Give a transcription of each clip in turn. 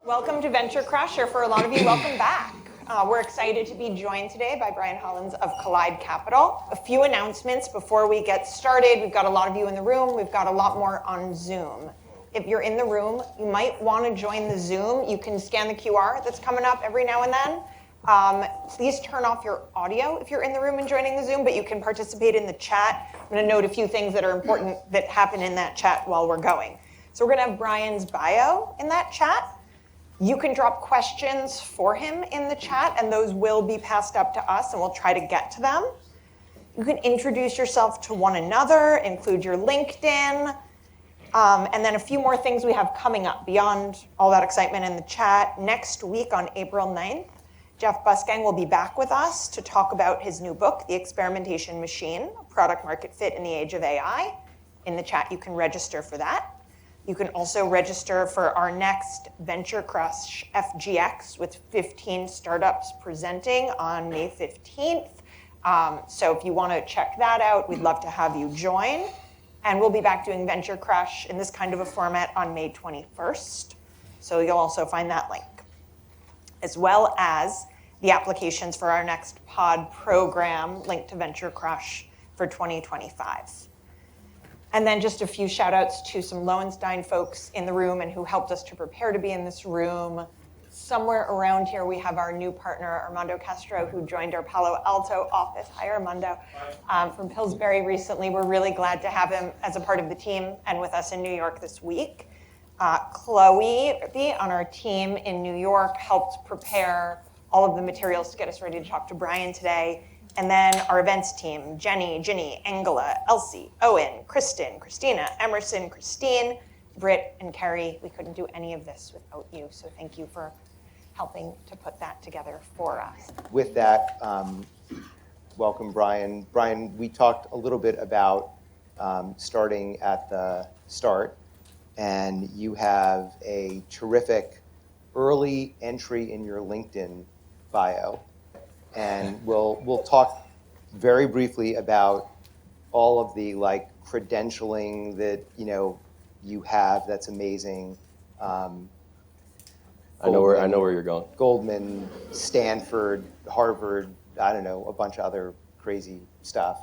Welcome to VentureCrush, or for a lot of you, welcome back. We're excited to be joined today by Brian Hollins of Collide Capital. A few announcements before we get started. We've got a lot of you in the room. We've got a lot more on Zoom. If you're in the room, you might want to join the Zoom. You can scan the QR that's coming up every now and then. Please turn off your audio if you're in the room and joining the Zoom, but you can participate in the chat. I'm going to note a few things that are important that happen in that chat while we're going. So we're going to have Brian's bio in that chat. You can drop questions for him in the chat, and those will be passed up to us, and we'll try to get to them. You can introduce yourself to one another, include your LinkedIn, and then a few more things we have coming up beyond all that excitement in the chat. Next week on April 9th, Jeff Busgang will be back with us to talk about his new book, The Experimentation Machine, Product Market Fit in the Age of AI. In the chat, you can register for that. You can also register for our next VentureCrush FGX with 15 startups presenting on May 15th. So if you want to check that out, we'd love to have you join. And we'll be back doing VentureCrush in this kind of a format on May 21st. So you'll also find that link, as well as the applications for our next pod program linked to VentureCrush for 2025. And then just a few shout outs to some Lowenstein folks in the room and who helped us to prepare to be in this room. Somewhere around here, we have our new partner, Armando Castro, who joined our Palo Alto office. Hi, Armando, from Pillsbury recently. We're really glad to have him as a part of the team and with us in New York this week. Chloe on our team in New York helped prepare all of the materials to get us ready to talk to Brian today. And then our events team, Jenny, Ginny, Angela, Elsie, Owen, Kristen, Christina, Emerson, Christine, Britt, and Carrie. We couldn't do any of this without you, so thank you for helping to put that together for us. With that, welcome, Brian. Brian, we talked a little bit about starting at the start, and you have a terrific early entry in your LinkedIn bio. And we'll talk very briefly about all of the credentialing that you have. That's amazing. I know where you're going. Goldman, Stanford, Harvard. I don't know, a bunch of other crazy stuff.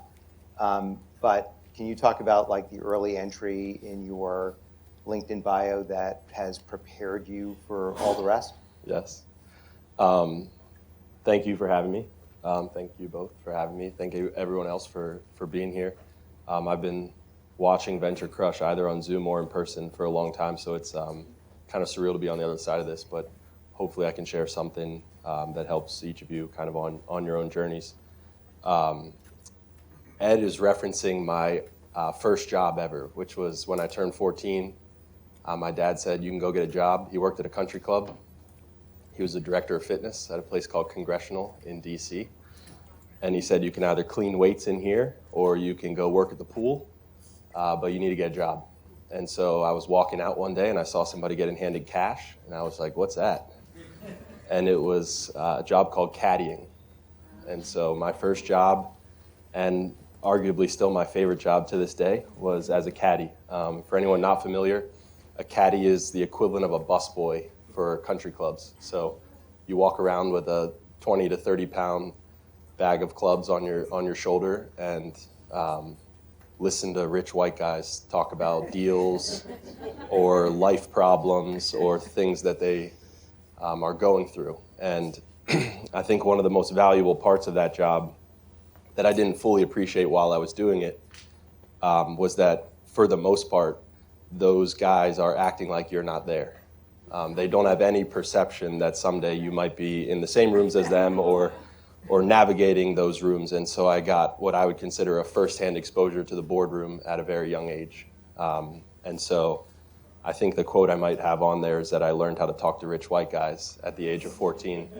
But can you talk about the early entry in your LinkedIn bio that has prepared you for all the rest? Yes. Thank you for having me. Thank you both for having me. Thank you everyone else for being here. I've been watching VentureCrush either on Zoom or in person for a long time, so it's kind of surreal to be on the other side of this, but hopefully I can share something that helps each of you kind of on your own journeys. Ed is referencing my first job ever, which was when I turned 14. My dad said, you can go get a job. He worked at a country club. He was the director of fitness at a place called Congressional in DC. And he said, you can either clean weights in here or you can go work at the pool, but you need to get a job. And so I was walking out one day and I saw somebody getting handed cash. And I was like, what's that? And it was a job called caddying. And so my first job, and arguably still my favorite job to this day, was as a caddy. For anyone not familiar, a caddy is the equivalent of a busboy for country clubs. So you walk around with a 20 to 30 pound bag of clubs on your shoulder and listen to rich white guys talk about deals or life problems or things that they are going through. And I think one of the most valuable parts of that job that I didn't fully appreciate while I was doing it was that for the most part, those guys are acting like you're not there. They don't have any perception that someday you might be in the same rooms as them or navigating those rooms. And so I got what I would consider a firsthand exposure to the boardroom at a very young age. And so I think the quote I might have on there is that I learned how to talk to rich white guys at the age of 14.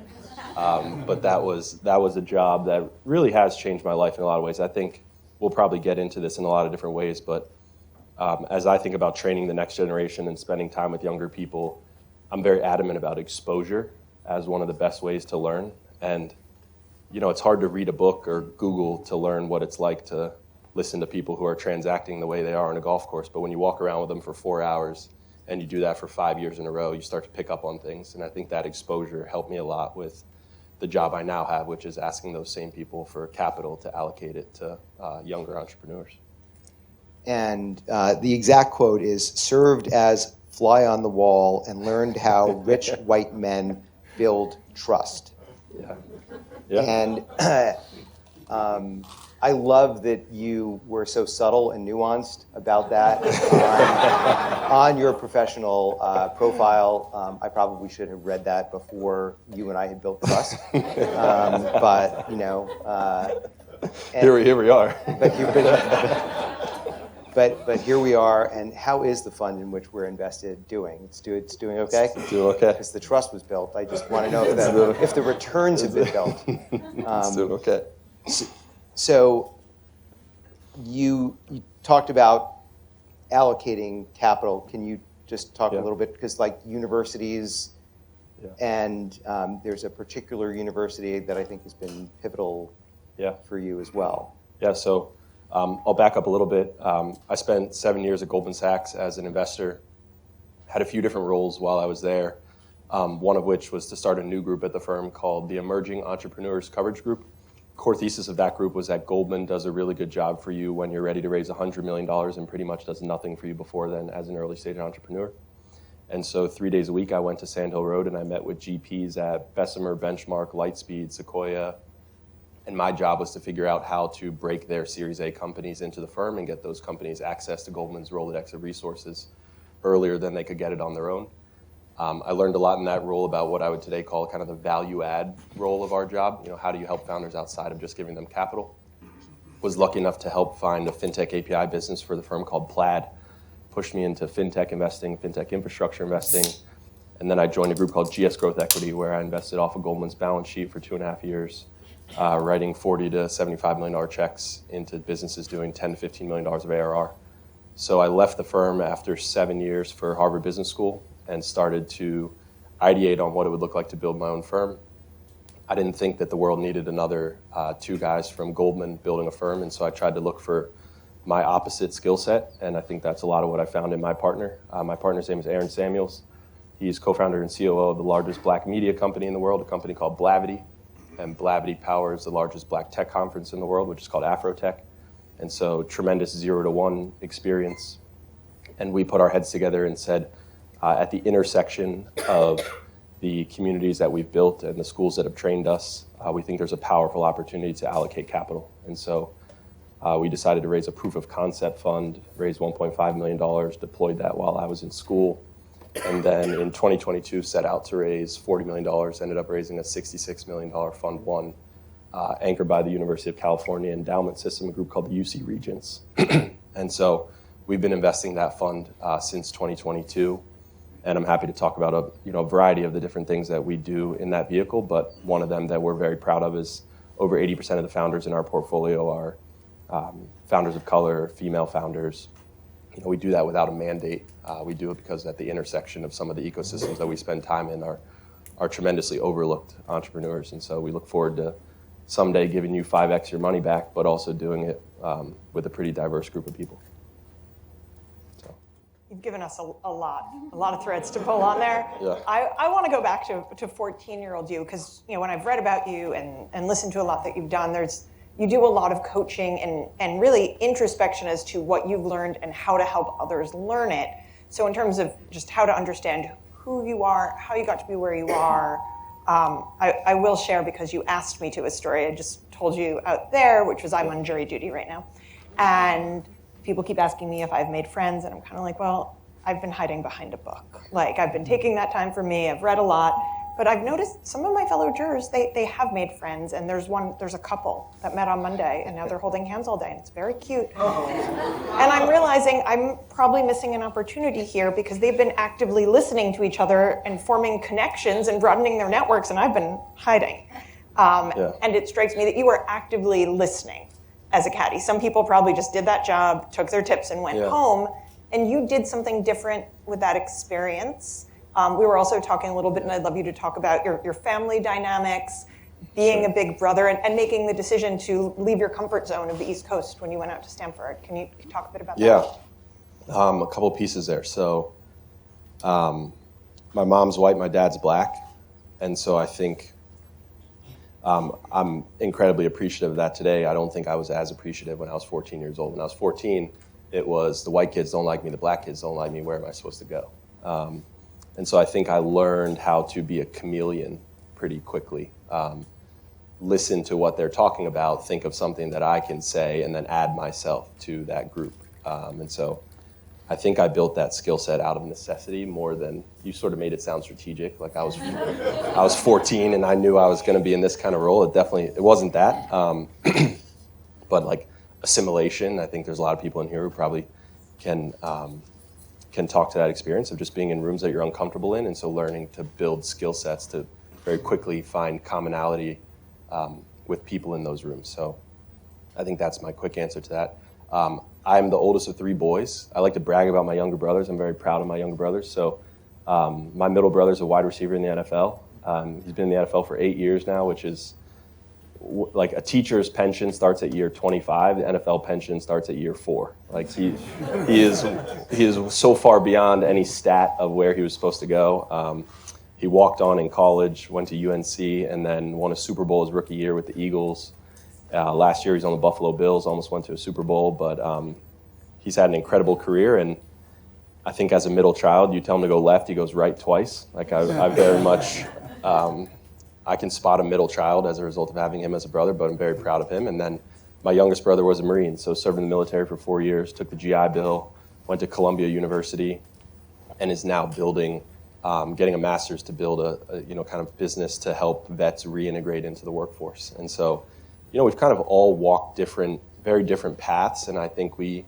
But that was a job that really has changed my life in a lot of ways. I think we'll probably get into this in a lot of different ways, but as I think about training the next generation and spending time with younger people, I'm very adamant about exposure as one of the best ways to learn. And, it's hard to read a book or Google to learn what it's like to listen to people who are transacting the way they are on a golf course. But when you walk around with them for 4 hours and you do that for 5 years in a row, you start to pick up on things. And I think that exposure helped me a lot with the job I now have, which is asking those same people for capital to allocate it to younger entrepreneurs. And the exact quote is, served as fly on the wall and learned how rich white men build trust. Yeah. Yeah. And I love that you were so subtle and nuanced about that on your professional profile. I probably should have read that before you and I had built trust. But, you know. Here we are. But here we are, and how is the fund in which we're invested doing? It's doing okay? It's doing okay. Because the trust was built. I just want to know if the returns have been built. It's doing okay. So you talked about allocating capital. Can you just talk a little bit? Because like universities, and there's a particular university that I think has been pivotal for you as well. Yeah, so I'll back up a little bit. I spent 7 years at Goldman Sachs as an investor, had a few different roles while I was there, one of which was to start a new group at the firm called the Emerging Entrepreneurs Coverage Group. Core thesis of that group was that Goldman does a really good job for you when you're ready to raise $100 million and pretty much does nothing for you before then as an early stage entrepreneur. And so 3 days a week I went to Sand Hill Road and I met with GPs at Bessemer, Benchmark, Lightspeed, Sequoia. And my job was to figure out how to break their Series A companies into the firm and get those companies access to Goldman's Rolodex of resources earlier than they could get it on their own. I learned a lot in that role about what I would today call kind of the value add role of our job. You know, how do you help founders outside of just giving them capital? Was lucky enough to help find a fintech API business for the firm called Plaid. Pushed me into fintech investing, fintech infrastructure investing. And then I joined a group called GS Growth Equity where I invested off of Goldman's balance sheet for 2.5 years. Writing $40 to $75 million checks into businesses doing $10 to $15 million of ARR. So I left the firm after 7 years for Harvard Business School and started to ideate on what it would look like to build my own firm. I didn't think that the world needed another two guys from Goldman building a firm, and so I tried to look for my opposite skill set, and I think that's a lot of what I found in my partner. My partner's name is Aaron Samuels. He's co-founder and COO of the largest black media company in the world, a company called Blavity. And Blavity powers the largest black tech conference in the world, which is called Afrotech. And so tremendous 0 to 1 experience. And we put our heads together and said, at the intersection of the communities that we've built and the schools that have trained us, we think there's a powerful opportunity to allocate capital. And so we decided to raise a proof of concept fund, raised $1.5 million, deployed that while I was in school. And then in 2022, set out to raise $40 million, ended up raising a $66 million Fund 1, anchored by the University of California endowment system, a group called the UC Regents. And so we've been investing that fund since 2022. And I'm happy to talk about a variety of the different things that we do in that vehicle. But one of them that we're very proud of is over 80% of the founders in our portfolio are founders of color, female founders. You know, we do that without a mandate. We do it because at the intersection of some of the ecosystems that we spend time in are tremendously overlooked entrepreneurs. And so we look forward to someday giving you 5x your money back, but also doing it with a pretty diverse group of people. So. You've given us a lot of threads to pull on there. Yeah. I want to go back to 14-year-old you, because when I've read about you and listened to a lot that you've done, you do a lot of coaching and really introspection as to what you've learned and how to help others learn it. So in terms of just how to understand who you are, how you got to be where you are, I will share, because you asked me to, a story I just told you out there, which was I'm on jury duty right now. And people keep asking me if I've made friends, and I'm kind of like, well, I've been hiding behind a book. Like, I've been taking that time for me, I've read a lot. But I've noticed some of my fellow jurors, they have made friends, and there's a couple that met on Monday, and now they're holding hands all day, and it's very cute. And I'm realizing I'm probably missing an opportunity here, because they've been actively listening to each other and forming connections and broadening their networks, and I've been hiding. And it strikes me that you are actively listening as a caddy. Some people probably just did that job, took their tips, and went home, and you did something different with that experience. We were also talking a little bit, and I'd love you to talk about your family dynamics, being a big brother, and making the decision to leave your comfort zone of the East Coast when you went out to Stanford. Can you talk a bit about that? Yeah, a couple pieces there. So My mom's white, my dad's black, and so I think I'm incredibly appreciative of that today. I don't think I was as appreciative when I was 14 years old. When I was 14, it was the white kids don't like me, the black kids don't like me, where am I supposed to go? And so I think I learned how to be a chameleon pretty quickly. Listen to what they're talking about, think of something that I can say, and then add myself to that group. And so I think I built that skill set out of necessity more than you sort of made it sound strategic. Like I was 14 and I knew I was going to be in this kind of role. It wasn't that. But like assimilation, I think there's a lot of people in here who probably can talk to that experience of just being in rooms that you're uncomfortable in. And so learning to build skill sets to very quickly find commonality with people in those rooms. So I think that's my quick answer to that. I'm the oldest of 3 boys. I like to brag about my younger brothers. I'm very proud of my younger brothers. So my middle brother's a wide receiver in the NFL. He's been in the NFL for 8 years now, which is like a teacher's pension starts at year 25. The NFL pension starts at year 4. Like he is so far beyond any stat of where he was supposed to go. He walked on in college, went to UNC, and then won a Super Bowl his rookie year with the Eagles. Last year, he's on the Buffalo Bills, almost went to a Super Bowl, but he's had an incredible career. And I think as a middle child, you tell him to go left, he goes right twice. Like I very much, I can spot a middle child as a result of having him as a brother, but I'm very proud of him. And then my youngest brother was a Marine, so served in the military for 4 years, took the GI Bill, went to Columbia University, and is now building, getting a master's to build a kind of business to help vets reintegrate into the workforce. And so, we've kind of all walked very different paths, and I think we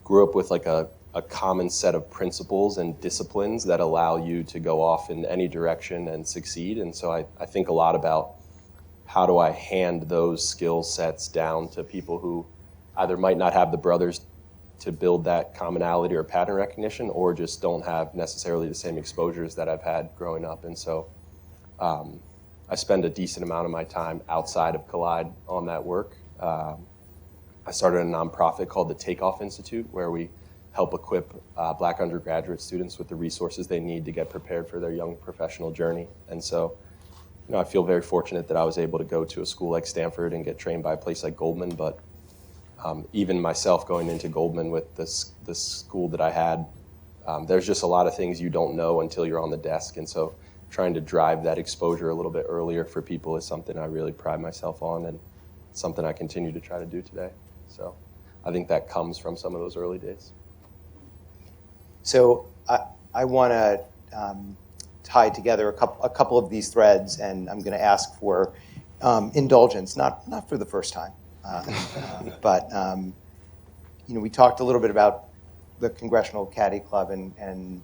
grew up with like a common set of principles and disciplines that allow you to go off in any direction and succeed. And so I think a lot about how do I hand those skill sets down to people who either might not have the brothers to build that commonality or pattern recognition, or just don't have necessarily the same exposures that I've had growing up. And so I spend a decent amount of my time outside of Collide on that work. I started a nonprofit called the Takeoff Institute, where we help equip Black undergraduate students with the resources they need to get prepared for their young professional journey. And so, I feel very fortunate that I was able to go to a school like Stanford and get trained by a place like Goldman. But even myself going into Goldman with this school that I had, there's just a lot of things you don't know until you're on the desk. And so trying to drive that exposure a little bit earlier for people is something I really pride myself on, and something I continue to try to do today. So I think that comes from some of those early days. So I want to tie together a couple of these threads, and I'm going to ask for indulgence, not for the first time, but we talked a little bit about the Congressional Caddy Club and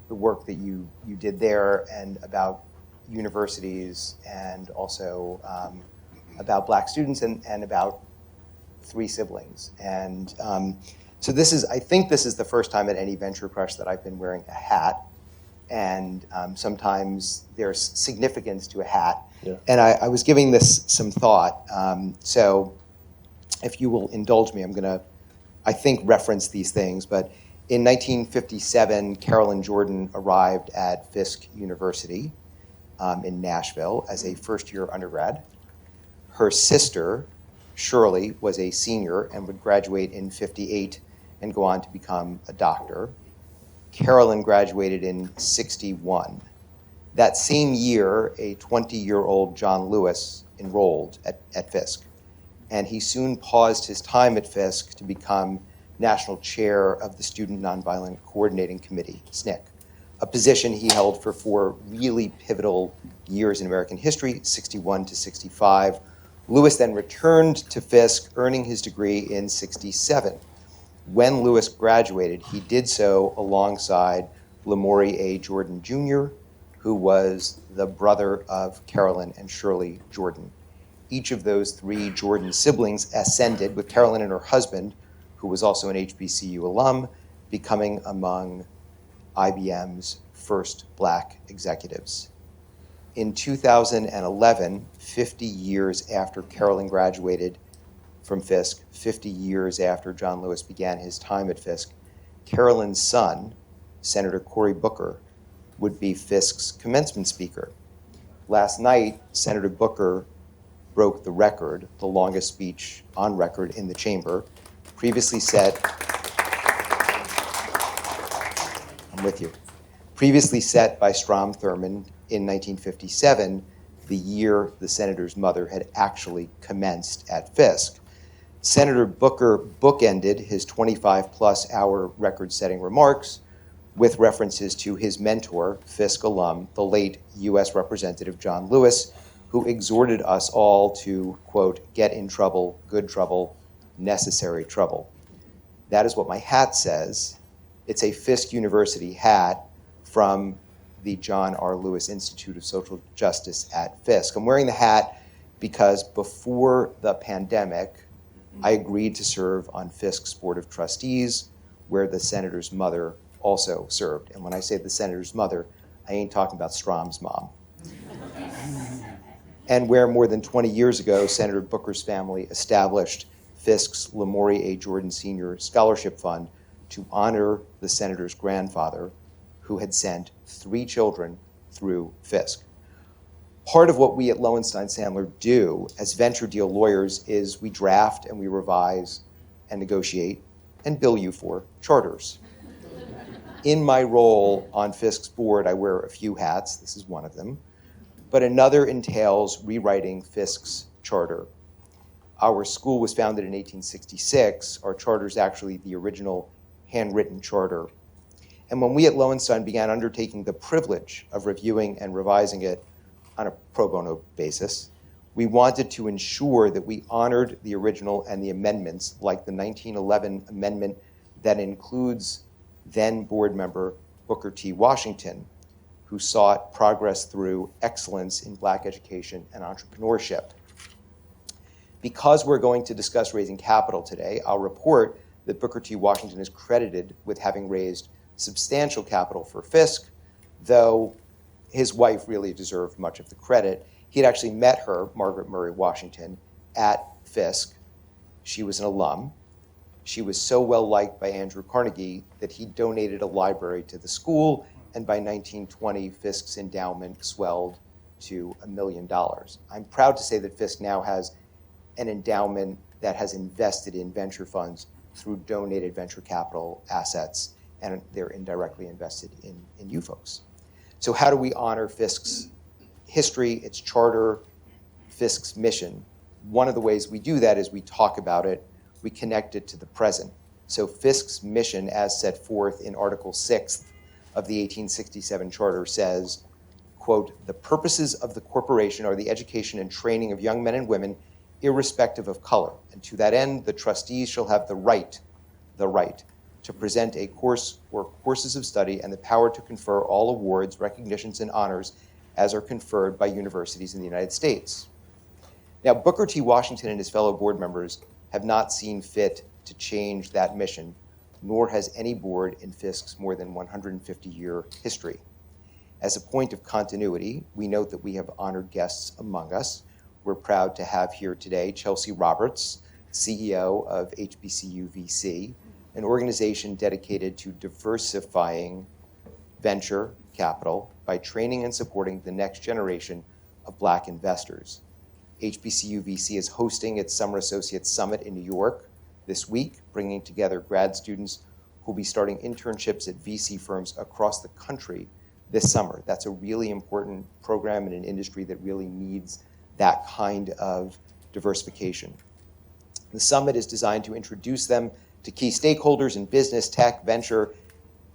the work that you did there, and about universities, and also about Black students, and about 3 siblings. And so I think this is the first time at any VentureCrush that I've been wearing a hat, and sometimes there's significance to a hat. Yeah. And I was giving this some thought. So if you will indulge me, I'm going to, I think, reference these things. But in 1957, Carolyn Jordan arrived at Fisk University in Nashville as a first-year undergrad. Her sister, Shirley, was a senior and would graduate in 58 and go on to become a doctor. Carolyn graduated in 61. That same year, a 20-year-old John Lewis enrolled at Fisk, and he soon paused his time at Fisk to become national chair of the Student Nonviolent Coordinating Committee, SNCC, a position he held for 4 really pivotal years in American history, 61 to 65. Lewis then returned to Fisk, earning his degree in 67. When Lewis graduated, he did so alongside Lamoury A. Jordan Jr., who was the brother of Carolyn and Shirley Jordan. Each of those 3 Jordan siblings ascended, with Carolyn and her husband, who was also an HBCU alum, becoming among IBM's first Black executives. In 2011, 50 years after Carolyn graduated from Fisk, 50 years after John Lewis began his time at Fisk, Carolyn's son, Senator Cory Booker, would be Fisk's commencement speaker. Last night, Senator Booker broke the record, the longest speech on record in the chamber, previously set, I'm with you, previously set by Strom Thurmond in 1957, the year the senator's mother had actually commenced at Fisk. Senator Booker bookended his 25-plus hour record-setting remarks with references to his mentor, Fisk alum, the late U.S. Representative John Lewis, who exhorted us all to, quote, get in trouble, good trouble, necessary trouble. That is what my hat says. It's a Fisk University hat from the John R. Lewis Institute of Social Justice at Fisk. I'm wearing the hat because before the pandemic, I agreed to serve on Fisk's Board of Trustees, where the senator's mother also served. And when I say the senator's mother, I ain't talking about Strom's mom. And where more than 20 years ago, Senator Booker's family established Fisk's Lamoury A. Jordan Sr. Scholarship Fund to honor the senator's grandfather, who had sent 3 children through Fisk. Part of what we at Lowenstein Sandler do as venture deal lawyers is we draft and we revise and negotiate and bill you for charters. In my role on Fisk's board, I wear a few hats. This is one of them. But another entails rewriting Fisk's charter. Our school was founded in 1866. Our charter is actually the original handwritten charter. And when we at Lowenstein began undertaking the privilege of reviewing and revising it on a pro bono basis, we wanted to ensure that we honored the original and the amendments, like the 1911 amendment that includes then board member Booker T. Washington, who sought progress through excellence in Black education and entrepreneurship. Because we're going to discuss raising capital today, I'll report that Booker T. Washington is credited with having raised substantial capital for Fisk, though his wife really deserved much of the credit. He had actually met her, Margaret Murray Washington, at Fisk. She was an alum. She was so well liked by Andrew Carnegie that he donated a library to the school, and by 1920, Fisk's endowment swelled to $1 million. I'm proud to say that Fisk now has an endowment that has invested in venture funds through donated venture capital assets, and they're indirectly invested in you folks. So how do we honor Fisk's history, its charter, Fisk's mission? One of the ways we do that is we talk about it, we connect it to the present. So Fisk's mission, as set forth in Article 6 of the 1867 Charter, says, quote, the purposes of the corporation are the education and training of young men and women, irrespective of color. And to that end, the trustees shall have the right to present a course or courses of study and the power to confer all awards, recognitions, and honors as are conferred by universities in the United States. Now, Booker T. Washington and his fellow board members have not seen fit to change that mission, nor has any board in Fisk's more than 150-year history. As a point of continuity, we note that we have honored guests among us. We're proud to have here today Chelsea Roberts, CEO of HBCU VC, an organization dedicated to diversifying venture capital by training and supporting the next generation of Black investors. HBCU VC is hosting its Summer Associates Summit in New York this week, bringing together grad students who will be starting internships at VC firms across the country this summer. That's a really important program in an industry that really needs that kind of diversification. The summit is designed to introduce them to key stakeholders in business, tech, venture.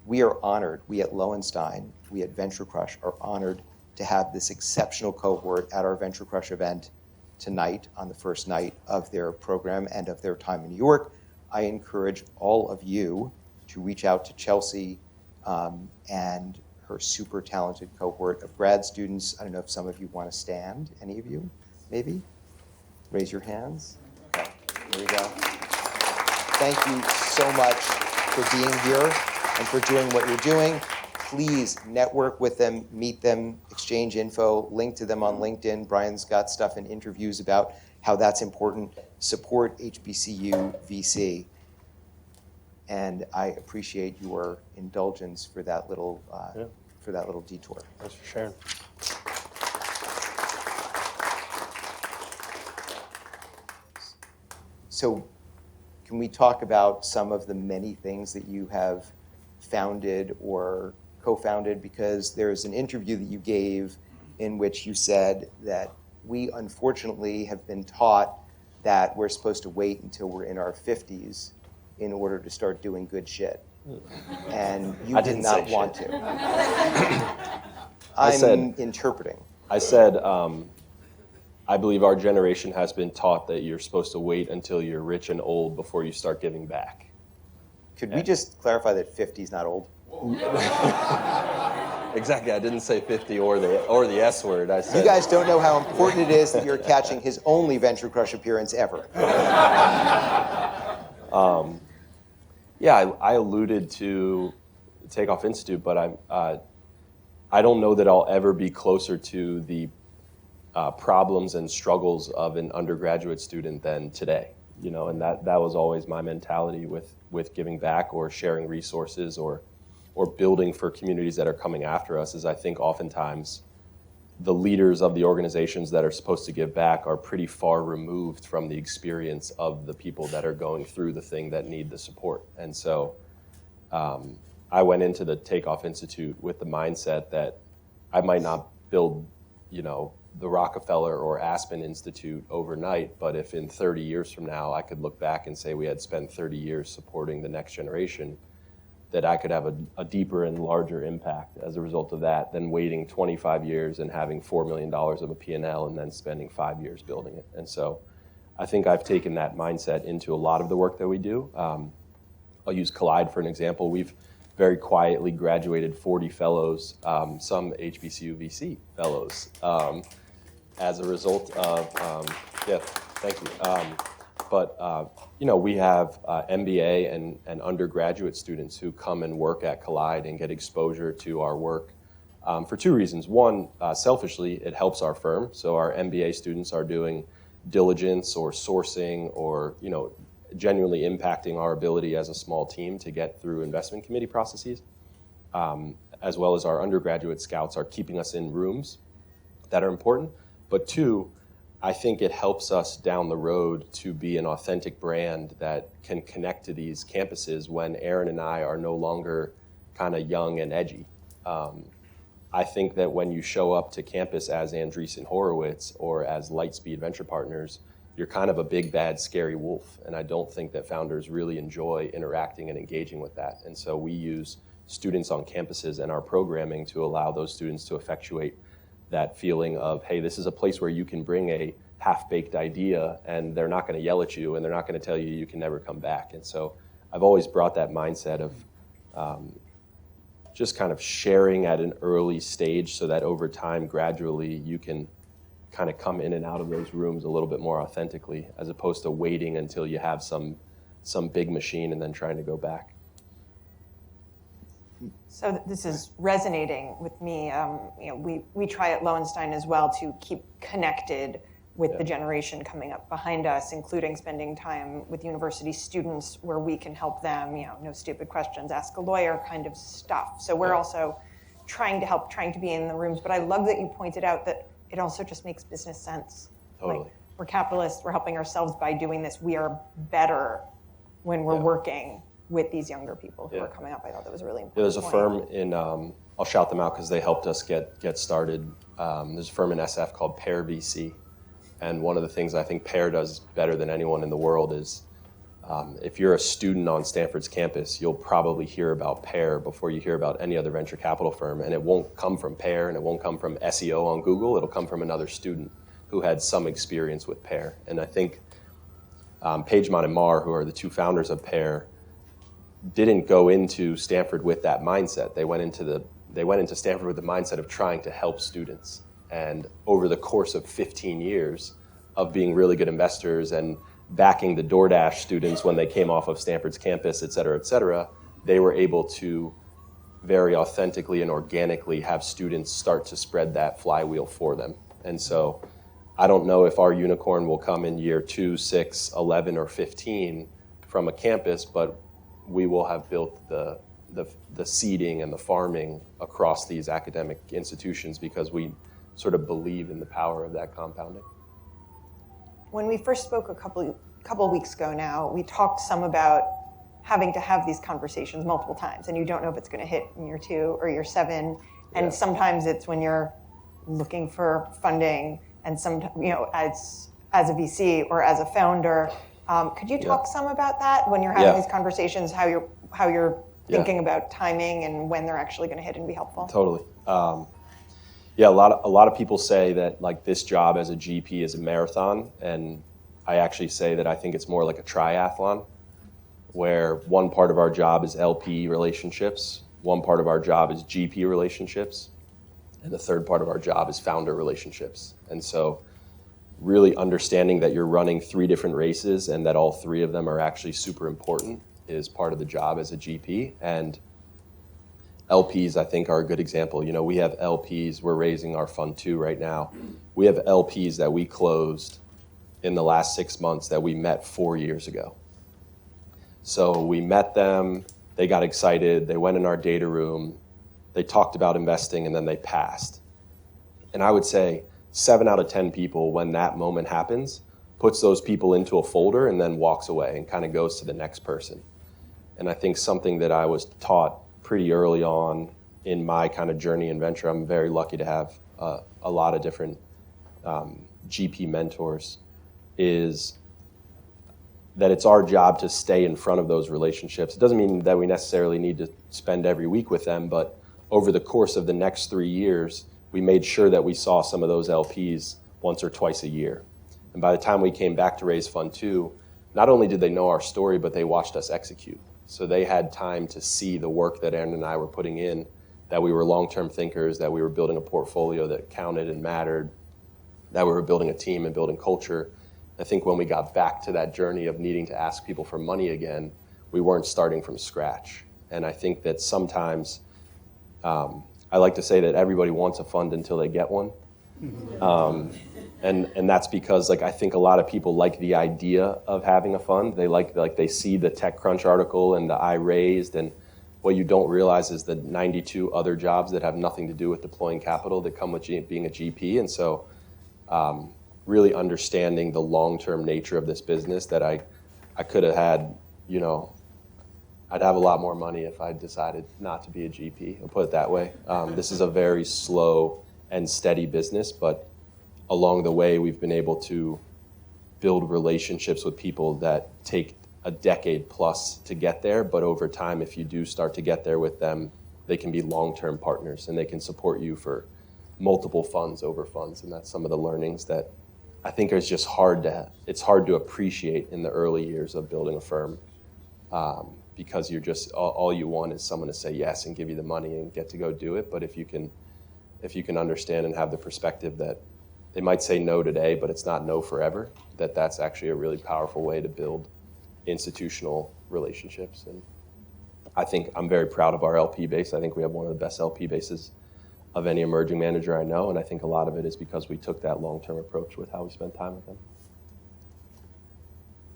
We are honored, we at Lowenstein, we at VentureCrush are honored to have this exceptional cohort at our VentureCrush event tonight on the first night of their program and of their time in New York. I encourage all of you to reach out to Chelsea and her super talented cohort of grad students. I don't know if some of you want to stand, any of you, maybe? Raise your hands. Okay, there we go. Thank you so much for being here and for doing what you're doing. Please network with them, meet them, exchange info, link to them on LinkedIn. Brian's got stuff and interviews about how that's important. Support HBCU VC. and I appreciate your indulgence for that little detour. Thanks for sharing. So can we talk about some of the many things that you have founded or co-founded? Because there's an interview that you gave in which you said that we unfortunately have been taught that we're supposed to wait until we're in our 50s in order to start doing good shit. And you did not want to. I'm interpreting. I said, I believe our generation has been taught that you're supposed to wait until you're rich and old before you start giving back. Could we just clarify that 50 is not old? Exactly. I didn't say 50 or the S word. I said, you guys don't know how important it is that you're catching his only VentureCrush appearance ever. Yeah, I alluded to Takeoff Institute, but I don't know that I'll ever be closer to the problems and struggles of an undergraduate student than today. You know, and that was always my mentality with giving back or sharing resources or building for communities that are coming after us. Is I think oftentimes the leaders of the organizations that are supposed to give back are pretty far removed from the experience of the people that are going through the thing that need the support. And so I went into the Takeoff Institute with the mindset that I might not build, you know, the Rockefeller or Aspen Institute overnight, but if in 30 years from now I could look back and say we had spent 30 years supporting the next generation, that I could have a deeper and larger impact as a result of that than waiting 25 years and having $4 million of a P&L and then spending 5 years building it. And so I think I've taken that mindset into a lot of the work that we do. I'll use Collide for an example. We've very quietly graduated 40 fellows, some HBCU VC fellows, as a result of, thank you. You know, we have MBA and undergraduate students who come and work at Collide and get exposure to our work for two reasons. One, selfishly, it helps our firm. So our MBA students are doing diligence or sourcing or, you know, genuinely impacting our ability as a small team to get through investment committee processes, as well as our undergraduate scouts are keeping us in rooms that are important. But two, I think it helps us down the road to be an authentic brand that can connect to these campuses when Aaron and I are no longer kind of young and edgy. I think that when you show up to campus as Andreessen Horowitz or as Lightspeed Venture Partners, you're kind of a big, bad, scary wolf. And I don't think that founders really enjoy interacting and engaging with that. And so we use students on campuses and our programming to allow those students to effectuate that feeling of, hey, this is a place where you can bring a half-baked idea and they're not going to yell at you and they're not going to tell you you can never come back. And so I've always brought that mindset of just kind of sharing at an early stage so that over time, gradually, you can kind of come in and out of those rooms a little bit more authentically, as opposed to waiting until you have some big machine and then trying to go back. So this is resonating with me. You know, we try at Lowenstein as well to keep connected with the generation coming up behind us, including spending time with university students where we can help them, you know, no stupid questions, ask a lawyer kind of stuff. So we're also trying to help, trying to be in the rooms. But I love that you pointed out that it also just makes business sense. Totally. Like, we're capitalists, we're helping ourselves by doing this. We are better when we're working with these younger people who are coming up. I thought that was a really important. There's a firm in, I'll shout them out because they helped us get started. There's a firm in SF called Pear VC. And one of the things I think Pear does better than anyone in the world is if you're a student on Stanford's campus, you'll probably hear about Pear before you hear about any other venture capital firm. And it won't come from Pear and it won't come from SEO on Google. It'll come from another student who had some experience with Pear. And I think Pagemon and Mar, who are the two founders of Pear, didn't go into Stanford with that mindset. They went into Stanford with the mindset of trying to help students. And over the course of 15 years of being really good investors and backing the DoorDash students when they came off of Stanford's campus, et cetera, they were able to very authentically and organically have students start to spread that flywheel for them. And so I don't know if our unicorn will come in year 2, 6, 11, or 15 from a campus, but we will have built the seeding and the farming across these academic institutions because we sort of believe in the power of that compounding. When we first spoke a couple weeks ago now, we talked some about having to have these conversations multiple times, and you don't know if it's going to hit in year 2 or year 7, and Yeah. sometimes it's when you're looking for funding, and as a VC or as a founder. Could you talk some about that when you're having these conversations, how you're thinking about timing and when they're actually going to hit and be helpful? Totally. A lot of people say that like this job as a GP is a marathon, and I actually say that I think it's more like a triathlon, where one part of our job is LP relationships, one part of our job is GP relationships, and the third part of our job is founder relationships. And so really understanding that you're running 3 different races and that all 3 of them are actually super important is part of the job as a GP. And LPs, I think, are a good example. You know, we have LPs, we're raising our fund 2 right now. We have LPs that we closed in the last 6 months that we met 4 years ago. So we met them, they got excited, they went in our data room, they talked about investing, and then they passed. And I would say 7 out of 10 people, when that moment happens, puts those people into a folder and then walks away and kind of goes to the next person. And I think something that I was taught pretty early on in my kind of journey in venture, I'm very lucky to have a lot of different GP mentors, is that it's our job to stay in front of those relationships. It doesn't mean that we necessarily need to spend every week with them, but over the course of the next 3 years, we made sure that we saw some of those LPs once or twice a year. And by the time we came back to raise Fund 2, not only did they know our story, but they watched us execute. So they had time to see the work that Aaron and I were putting in, that we were long-term thinkers, that we were building a portfolio that counted and mattered, that we were building a team and building culture. I think when we got back to that journey of needing to ask people for money again, we weren't starting from scratch. And I think that sometimes, I like to say that everybody wants a fund until they get one. And that's because like I think a lot of people like the idea of having a fund. They like they see the TechCrunch article and the I raised, and what you don't realize is the 92 other jobs that have nothing to do with deploying capital that come with being a GP. And so really understanding the long-term nature of this business, that I could have had, you know, I'd have a lot more money if I decided not to be a GP, I'll put it that way. This is a very slow and steady business, but along the way, we've been able to build relationships with people that take a decade plus to get there. But over time, if you do start to get there with them, they can be long-term partners and they can support you for multiple funds over funds. And that's some of the learnings that I think is just it's hard to appreciate in the early years of building a firm, because you're just, all you want is someone to say yes and give you the money and get to go do it. But if you can understand and have the perspective that they might say no today, but it's not no forever, that's actually a really powerful way to build institutional relationships. And I think I'm very proud of our LP base. I think we have one of the best LP bases of any emerging manager I know, and I think a lot of it is because we took that long-term approach with how we spend time with them.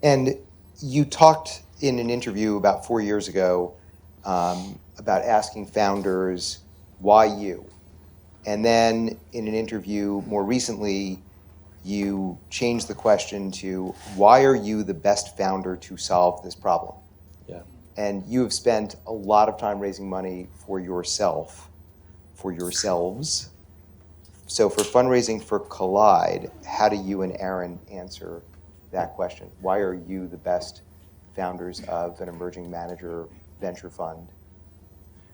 And you talked in an interview about 4 years ago about asking founders, why you? And then in an interview more recently, you changed the question to, why are you the best founder to solve this problem? Yeah. And you have spent a lot of time raising money for yourself, for yourselves. So for fundraising for Collide, how do you and Aaron answer that question? Why are you the best founders of an emerging manager venture fund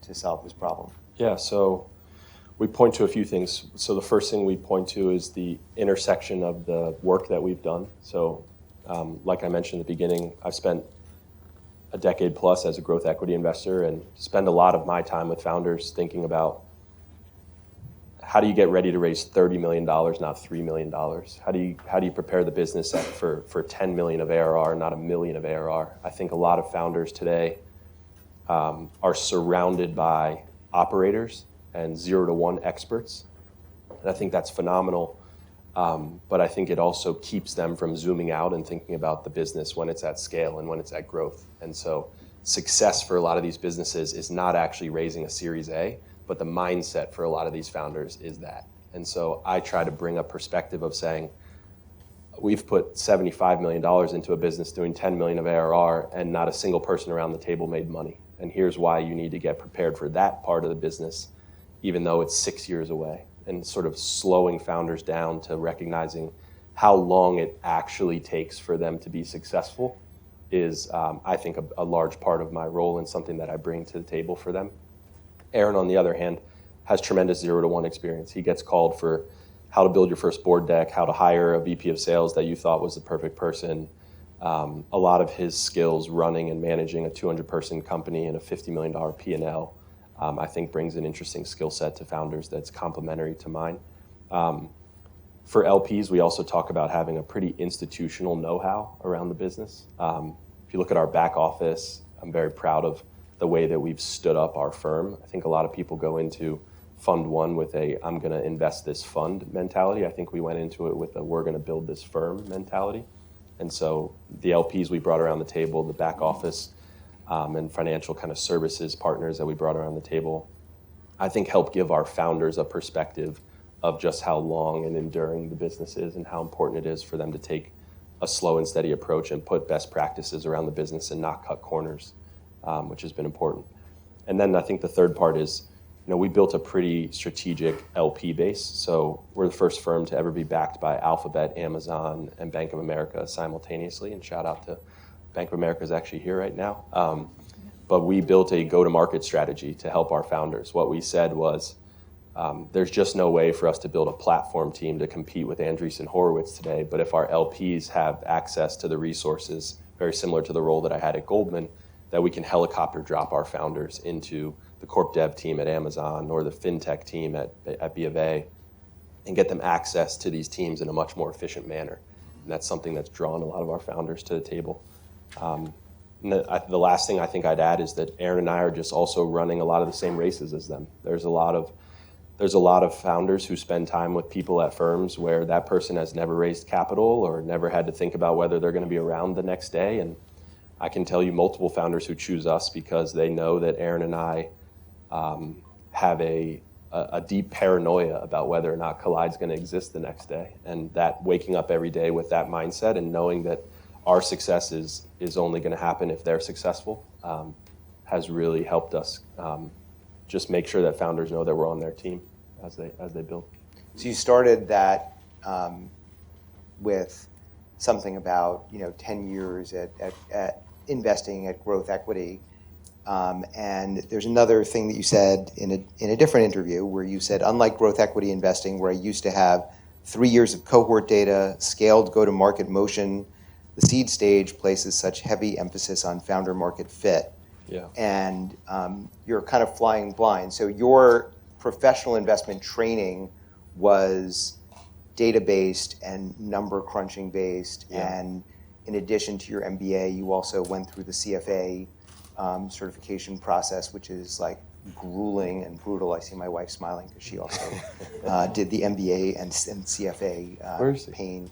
to solve this problem? Yeah, so we point to a few things. So the first thing we point to is the intersection of the work that we've done. So like I mentioned at the beginning, I've spent a decade plus as a growth equity investor and spend a lot of my time with founders thinking about, how do you get ready to raise $30 million, not $3 million? How do you prepare the business for 10 million of ARR, not 1 million of ARR? I think a lot of founders today are surrounded by operators and 0 to 1 experts. And I think that's phenomenal. But I think it also keeps them from zooming out and thinking about the business when it's at scale and when it's at growth. And so success for a lot of these businesses is not actually raising a Series A, but the mindset for a lot of these founders is that. And so I try to bring a perspective of saying, we've put $75 million into a business doing 10 million of ARR, and not a single person around the table made money. And here's why you need to get prepared for that part of the business, even though it's 6 years away, and sort of slowing founders down to recognizing how long it actually takes for them to be successful is, I think, a large part of my role and something that I bring to the table for them. Aaron, on the other hand, has tremendous 0 to 1 experience. He gets called for how to build your first board deck, how to hire a VP of sales that you thought was the perfect person. A lot of his skills running and managing a 200-person company and a $50 million P&L, I think brings an interesting skill set to founders that's complementary to mine. For LPs, we also talk about having a pretty institutional know-how around the business. If you look at our back office, I'm very proud of the way that we've stood up our firm. I think a lot of people go into Fund 1 with a, I'm going to invest this fund mentality. I think we went into it with a, we're going to build this firm mentality. And so the LPs we brought around the table, the back office and financial kind of services partners that we brought around the table, I think help give our founders a perspective of just how long and enduring the business is and how important it is for them to take a slow and steady approach and put best practices around the business and not cut corners, which has been important. And then I think the third part is, we built a pretty strategic LP base. So we're the first firm to ever be backed by Alphabet, Amazon, and Bank of America simultaneously. And shout out to Bank of America is actually here right now. But we built a go-to-market strategy to help our founders. What we said was, there's just no way for us to build a platform team to compete with Andreessen Horowitz today. But if our LPs have access to the resources, very similar to the role that I had at Goldman, that we can helicopter drop our founders into the corp dev team at Amazon or the fintech team at B of A and get them access to these teams in a much more efficient manner. And that's something that's drawn a lot of our founders to the table. And the last thing I think I'd add is that Aaron and I are just also running a lot of the same races as them. There's a lot of founders who spend time with people at firms where that person has never raised capital or never had to think about whether they're going to be around the next day. And I can tell you multiple founders who choose us because they know that Aaron and I have a deep paranoia about whether or not Collide's going to exist the next day. And that waking up every day with that mindset and knowing that our success is only going to happen if they're successful has really helped us just make sure that founders know that we're on their team as they build. So you started that with something about 10 years at investing at growth equity. And there's another thing that you said in a different interview where you said, unlike growth equity investing, where I used to have 3 years of cohort data, scaled go-to-market motion, the seed stage places such heavy emphasis on founder market fit. Yeah. And you're kind of flying blind. So your professional investment training was data-based and number crunching based. Yeah. And in addition to your MBA, you also went through the CFA certification process, which is like grueling and brutal. I see my wife smiling because she also did the MBA and CFA pain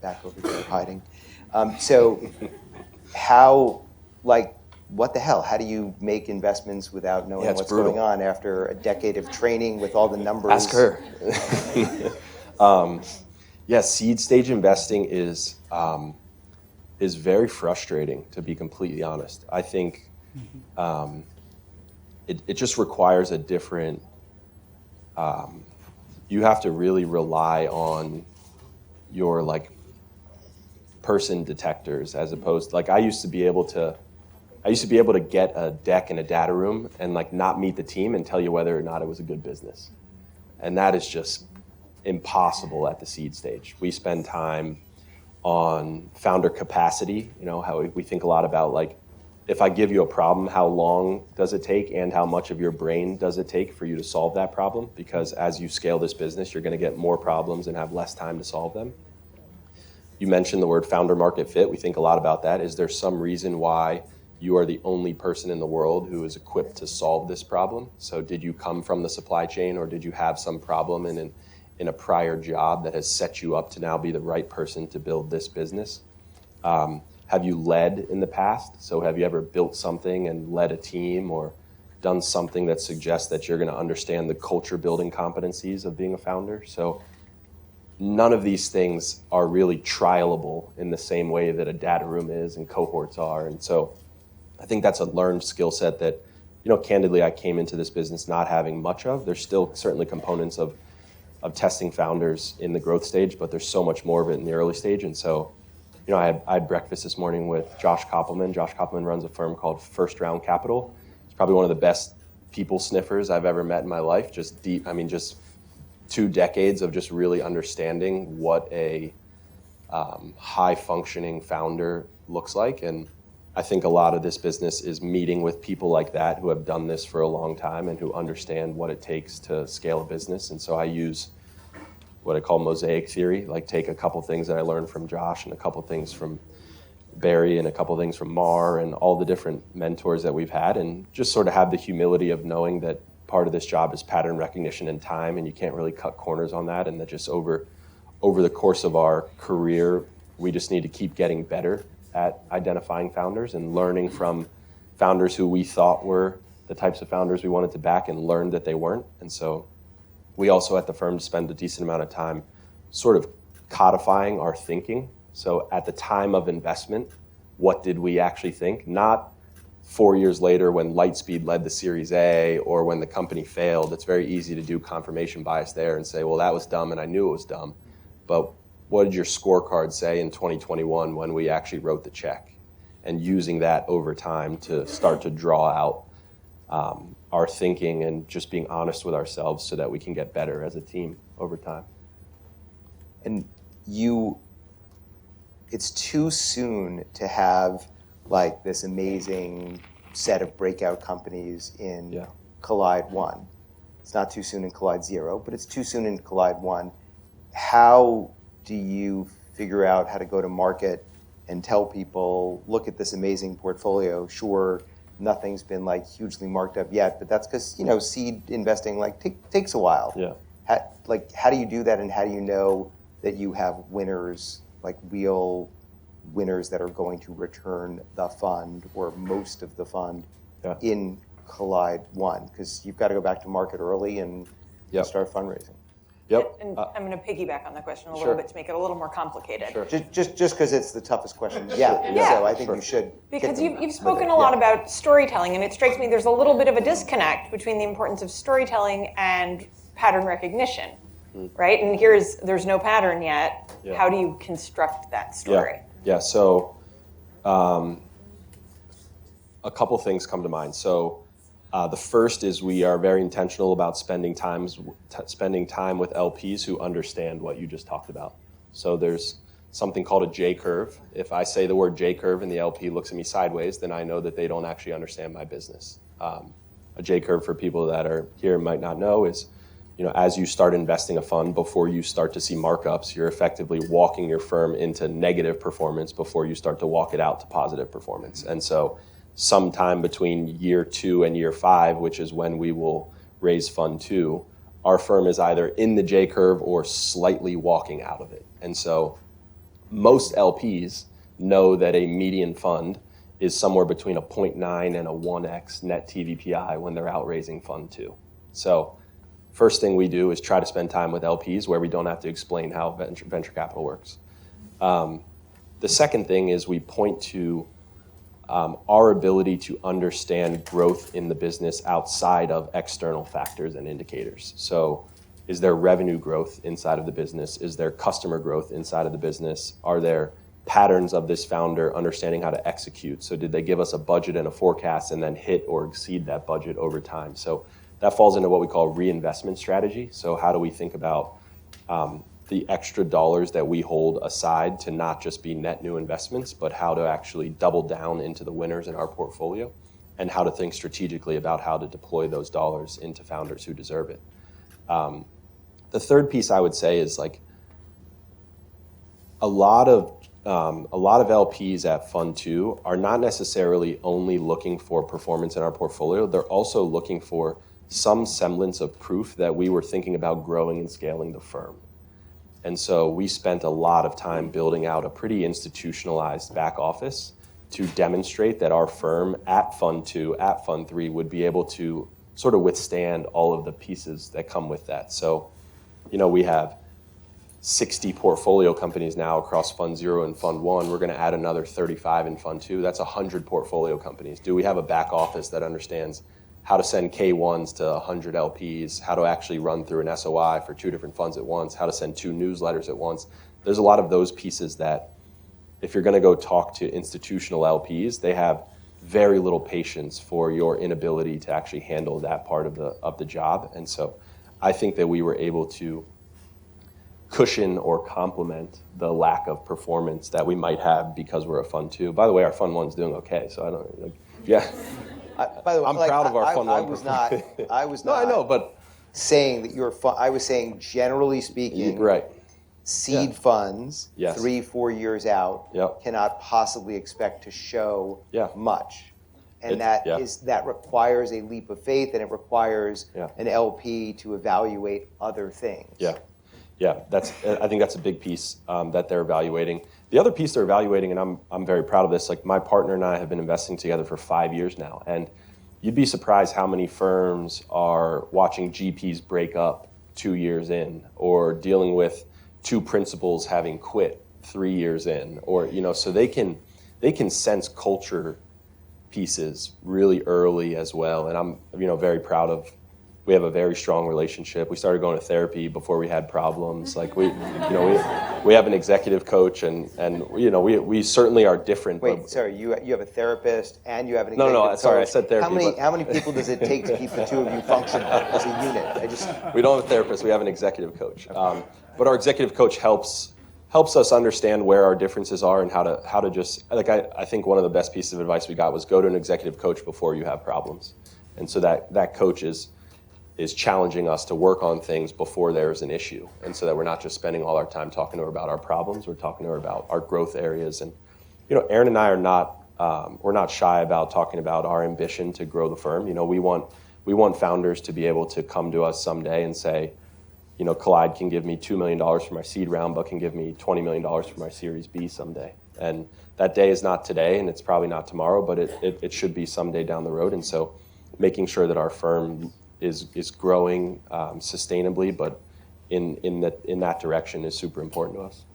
back over there hiding. So how, what the hell? How do you make investments without knowing what's brutal. going on after a decade of training with all the numbers? Ask her. Seed stage investing is very frustrating, to be completely honest. I think it just requires a different, you have to really rely on your person detectors as opposed, I used to be able to get a deck in a data room and not meet the team and tell you whether or not it was a good business. And that is just impossible at the seed stage. We spend time on founder capacity, how we think a lot about if I give you a problem, how long does it take and how much of your brain does it take for you to solve that problem? Because as you scale this business, you're going to get more problems and have less time to solve them. You mentioned the word founder market fit. We think a lot about that. Is there some reason why you are the only person in the world who is equipped to solve this problem? So did you come from the supply chain or did you have some problem in a prior job that has set you up to now be the right person to build this business? have you led in the past? So have you ever built something and led a team or done something that suggests that you're going to understand the culture building competencies of being a founder? So none of these things are really trialable in the same way that a data room is and cohorts are. And so I think that's a learned skill set that, candidly, I came into this business not having much of. There's still certainly components of testing founders in the growth stage, but there's so much more of it in the early stage. And so, I had breakfast this morning with Josh Koppelman. Josh Koppelman runs a firm called First Round Capital. He's probably one of the best people sniffers I've ever met in my life. Just 2 decades of just really understanding what a high functioning founder looks like. And I think a lot of this business is meeting with people like that who have done this for a long time and who understand what it takes to scale a business. And so I use what I call mosaic theory, like take a couple things that I learned from Josh and a couple things from Barry and a couple things from Mar and all the different mentors that we've had, and just sort of have the humility of knowing that part of this job is pattern recognition and time, and you can't really cut corners on that, and that just over the course of our career, we just need to keep getting better at identifying founders and learning from founders who we thought were the types of founders we wanted to back and learned that they weren't. And so we also at the firm spend a decent amount of time sort of codifying our thinking. So at the time of investment, what did we actually think? Not 4 years later when Lightspeed led the Series A or when the company failed. It's very easy to do confirmation bias there and say, well, that was dumb and I knew it was dumb. But what did your scorecard say in 2021 when we actually wrote the check? And using that over time to start to draw out our thinking and just being honest with ourselves so that we can get better as a team over time. And it's too soon to have like this amazing set of breakout companies in Collide 1. It's not too soon in Collide 0, but it's too soon in Collide 1. How do you figure out how to go to market and tell people, look at this amazing portfolio? Sure, nothing's been like hugely marked up yet, but that's because seed investing takes a while. Yeah. How do you do that, and how do you know that you have winners, like real winners that are going to return the fund or most of the fund in Collide 1? Because you've got to go back to market early and start fundraising. Yep. And I'm going to piggyback on the question a little bit to make it a little more complicated. Sure. Just because it's the toughest question. So I think you should. Because you've spoken a lot about storytelling, and it strikes me there's a little bit of a disconnect between the importance of storytelling and pattern recognition, right? And there's no pattern yet. Yeah. How do you construct that story? Yeah. So a couple things come to mind. So the first is we are very intentional about spending time with LPs who understand what you just talked about. So there's something called a J curve. If I say the word J curve and the LP looks at me sideways, then I know that they don't actually understand my business. A J curve, for people that are here and might not know, is as you start investing a fund, before you start to see markups, you're effectively walking your firm into negative performance before you start to walk it out to positive performance. And so sometime between year 2 and year 5, which is when we will raise fund 2, our firm is either in the J curve or slightly walking out of it. And so most LPs know that a median fund is somewhere between a 0.9 and a 1x net TVPI when they're out raising fund 2. So first thing we do is try to spend time with LPs where we don't have to explain how venture capital works. The second thing is we point to our ability to understand growth in the business outside of external factors and indicators. So is there revenue growth inside of the business? Is there customer growth inside of the business? Are there patterns of this founder understanding how to execute? So did they give us a budget and a forecast and then hit or exceed that budget over time? So that falls into what we call reinvestment strategy. So how do we think about the extra dollars that we hold aside to not just be net new investments, but how to actually double down into the winners in our portfolio, and how to think strategically about how to deploy those dollars into founders who deserve it. The third piece I would say is like a lot of LPs at Fund 2 are not necessarily only looking for performance in our portfolio. They're also looking for some semblance of proof that we were thinking about growing and scaling the firm. And so we spent a lot of time building out a pretty institutionalized back office to demonstrate that our firm at Fund 2, at Fund 3 would be able to sort of withstand all of the pieces that come with that. So, we have 60 portfolio companies now across Fund 0 and Fund 1. We're going to add another 35 in Fund 2. That's 100 portfolio companies. Do we have a back office that understands how to send K1s to 100 LPs, how to actually run through an SOI for 2 different funds at once, how to send 2 newsletters at once? There's a lot of those pieces that if you're going to go talk to institutional LPs, they have very little patience for your inability to actually handle that part of the job. And so I think that we were able to cushion or complement the lack of performance that we might have because we're a Fund 2. By the way, our Fund 1's doing okay, so I don't, yeah. By the way, I'm proud of our Fund 1 performance. I was No, not I know, but saying that I was saying, generally speaking, right. seed funds, Yes. 3-4 years out, Yep. cannot possibly expect to show Yeah. much. And It's- that requires a leap of faith, and it requires Yeah. an LP to evaluate other things. Yeah, I think that's a big piece that they're evaluating. The other piece they're evaluating, and I'm very proud of this, like my partner and I have been investing together for 5 years now, and you'd be surprised how many firms are watching GPs break up 2 years in, or dealing with 2 principals having quit 3 years in, or so they can sense culture pieces really early as well, and I'm very proud of. We have a very strong relationship. We started going to therapy before we had problems. Like we have an executive coach, and we certainly are different. Wait, but, sorry, you have a therapist and you have an executive coach. Sorry, I said therapy. How many people does it take to keep the 2 of you functional as a unit? We don't have a therapist. We have an executive coach. But our executive coach helps us understand where our differences are and how to just like I think one of the best pieces of advice we got was go to an executive coach before you have problems, and so that coach is challenging us to work on things before there's an issue, and so that we're not just spending all our time talking to her about our problems, we're talking to her about our growth areas. And Aaron and I are not we're not shy about talking about our ambition to grow the firm. We want founders to be able to come to us someday and say, Collide can give me $2 million for my seed round, but can give me $20 million for my Series B someday. And that day is not today, and it's probably not tomorrow, but it should be someday down the road. And so making sure that our firm is growing sustainably, but in that direction is super important to us.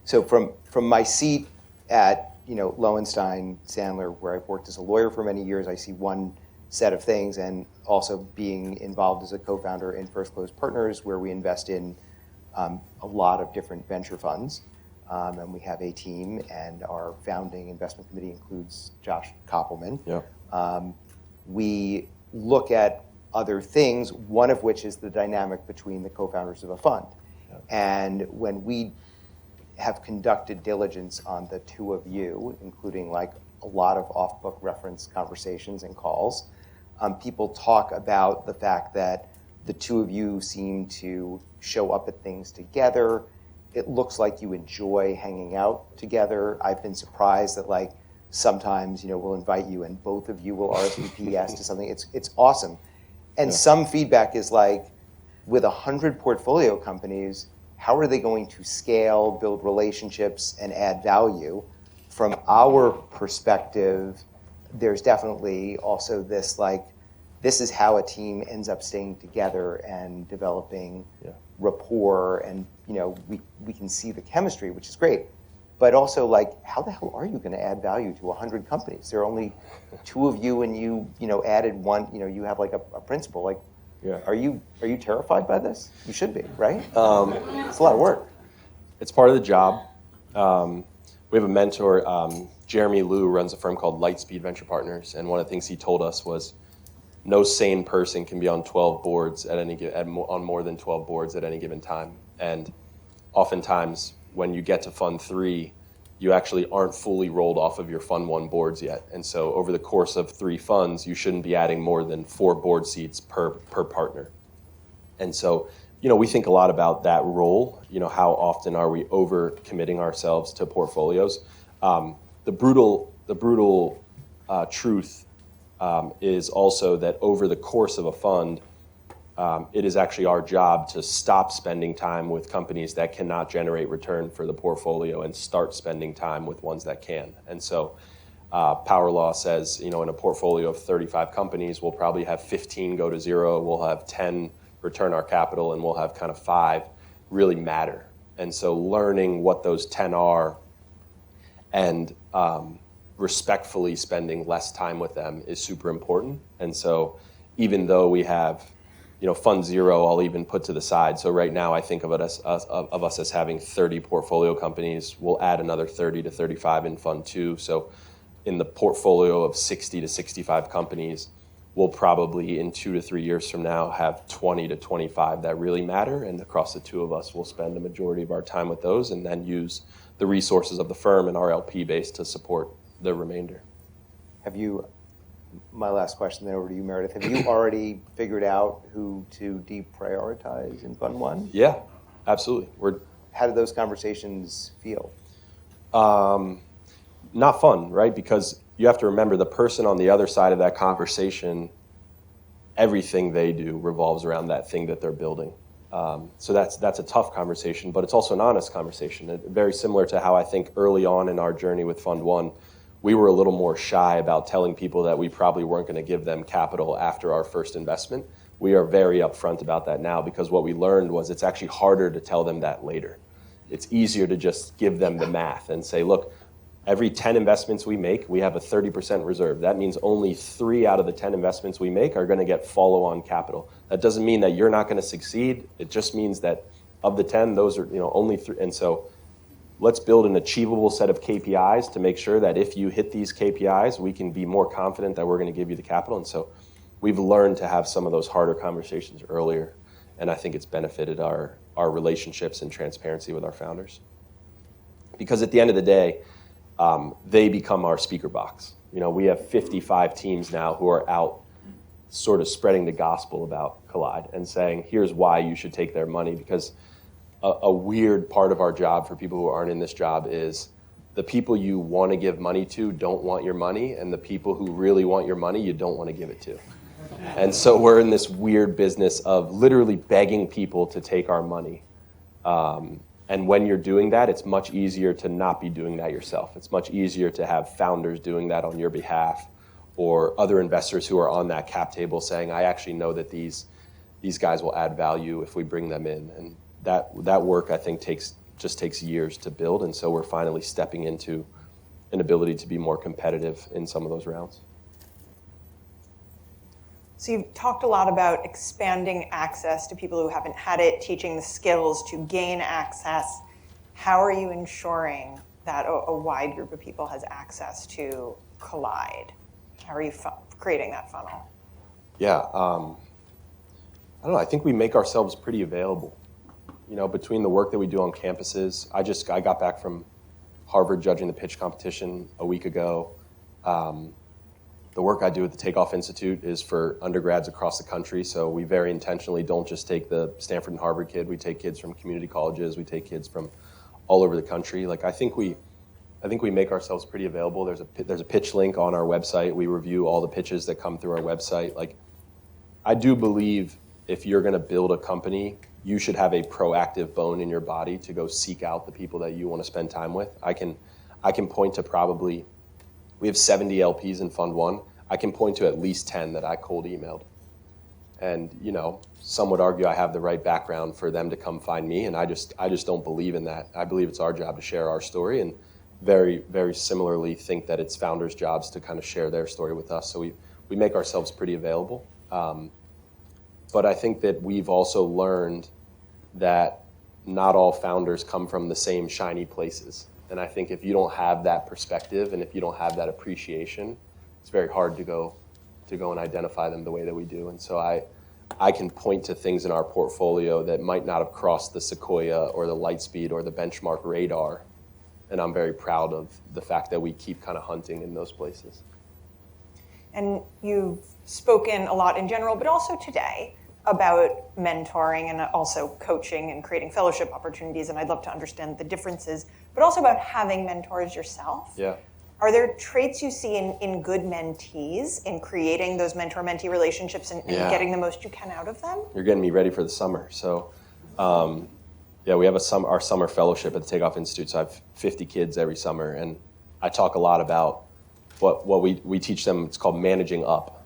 So from my seat at Lowenstein, Sandler, where I've worked as a lawyer for many years, I see one set of things, and also being involved as a co-founder in First Close Partners, where we invest in a lot of different venture funds, and we have a team, and our founding investment committee includes Josh Koppelman. Yeah. We look at other things, one of which is the dynamic between the co-founders of a fund. Yeah. And when we have conducted diligence on the 2 of you, including like a lot of off-book reference conversations and calls, people talk about the fact that the 2 of you seem to show up at things together. It looks like you enjoy hanging out together. I've been surprised that like sometimes we'll invite you and both of you will RSVP yes to something. It's awesome. And some feedback is like, with 100 portfolio companies, how are they going to scale, build relationships, and add value? From our perspective, there's definitely also this like, this is how a team ends up staying together and developing rapport, and we can see the chemistry, which is great. But also, like, how the hell are you going to add value to 100 companies? There are only 2 of you, and you added one. You have like a principal. Like, are you terrified by this? You should be, right? It's a lot of work. It's part of the job. We have a mentor, Jeremy Liu, runs a firm called Lightspeed Venture Partners, and one of the things he told us was, no sane person can be on 12 boards on more than 12 boards at any given time. And oftentimes, when you get to Fund 3, you actually aren't fully rolled off of your Fund 1 boards yet. And so over the course of 3 funds, you shouldn't be adding more than 4 board seats per partner. And so, we think a lot about that role. How often are we over committing ourselves to portfolios? The brutal truth is also that over the course of a fund, it is actually our job to stop spending time with companies that cannot generate return for the portfolio and start spending time with ones that can. And so Power Law says, in a portfolio of 35 companies, we'll probably have 15 go to zero, we'll have 10 return our capital, and we'll have kind of 5 really matter. And so learning what those 10 are and respectfully spending less time with them is super important. And so even though we have, Fund Zero, I'll even put to the side. So right now I think of us as having 30 portfolio companies. We'll add another 30 to 35 in Fund 2. So in the portfolio of 60 to 65 companies, we'll probably in 2 to 3 years from now have 20 to 25 that really matter. And across the two of us, we'll spend the majority of our time with those and then use the resources of the firm and our LP base to support the remainder. My last question then over to you, Meredith. Have you already figured out who to deprioritize in Fund 1? Yeah, absolutely. How do those conversations feel? Not fun, right? Because you have to remember the person on the other side of that conversation, everything they do revolves around that thing that they're building. So that's a tough conversation, but it's also an honest conversation. Very similar to how I think early on in our journey with Fund 1, we were a little more shy about telling people that we probably weren't going to give them capital after our first investment. We are very upfront about that now because what we learned was it's actually harder to tell them that later. It's easier to just give them the math and say, look, every 10 investments we make, we have a 30% reserve. That means only 3 out of the 10 investments we make are going to get follow-on capital. That doesn't mean that you're not going to succeed. It just means that of the 10, those are only 3. And so let's build an achievable set of KPIs to make sure that if you hit these KPIs, we can be more confident that we're going to give you the capital. And so we've learned to have some of those harder conversations earlier. And I think it's benefited our relationships and transparency with our founders. Because at the end of the day, they become our speaker box. We have 55 teams now who are out sort of spreading the gospel about Collide and saying, here's why you should take their money. Because a weird part of our job for people who aren't in this job is the people you want to give money to don't want your money, and the people who really want your money, you don't want to give it to. And so we're in this weird business of literally begging people to take our money. And when you're doing that, it's much easier to not be doing that yourself. It's much easier to have founders doing that on your behalf or other investors who are on that cap table saying, I actually know that these guys will add value if we bring them in. And that work, I think, just takes years to build. And so we're finally stepping into an ability to be more competitive in some of those rounds. So you've talked a lot about expanding access to people who haven't had it, teaching the skills to gain access. How are you ensuring that a wide group of people has access to Collide? How are you creating that funnel? Yeah, I don't know. I think we make ourselves pretty available. Between the work that we do on campuses, I got back from Harvard judging the pitch competition a week ago. The work I do at the Takeoff Institute is for undergrads across the country, so we very intentionally don't just take the Stanford and Harvard kid. We take kids from community colleges. We take kids from all over the country. I think we make ourselves pretty available. There's a pitch link on our website. We review all the pitches that come through our website. I do believe if you're going to build a company, you should have a proactive bone in your body to go seek out the people that you want to spend time with. I can point to we have 70 LPs in Fund 1. I can point to at least 10 that I cold emailed. And, some would argue I have the right background for them to come find me, and I just don't believe in that. I believe it's our job to share our story, and very, very similarly think that it's founders' jobs to kind of share their story with us. So we make ourselves pretty available. But I think that we've also learned that not all founders come from the same shiny places. And I think if you don't have that perspective and if you don't have that appreciation, it's very hard to go and identify them the way that we do. And so I can point to things in our portfolio that might not have crossed the Sequoia or the Lightspeed or the Benchmark radar. And I'm very proud of the fact that we keep kind of hunting in those places. And you've spoken a lot in general, but also today, about mentoring and also coaching and creating fellowship opportunities. And I'd love to understand the differences, but also about having mentors yourself. Yeah. Are there traits you see in good mentees in creating those mentor-mentee relationships and getting the most you can out of them? You're getting me ready for the summer. So, we have our summer fellowship at the Takeoff Institute. So I have 50 kids every summer, and I talk a lot about what we teach them. It's called managing up.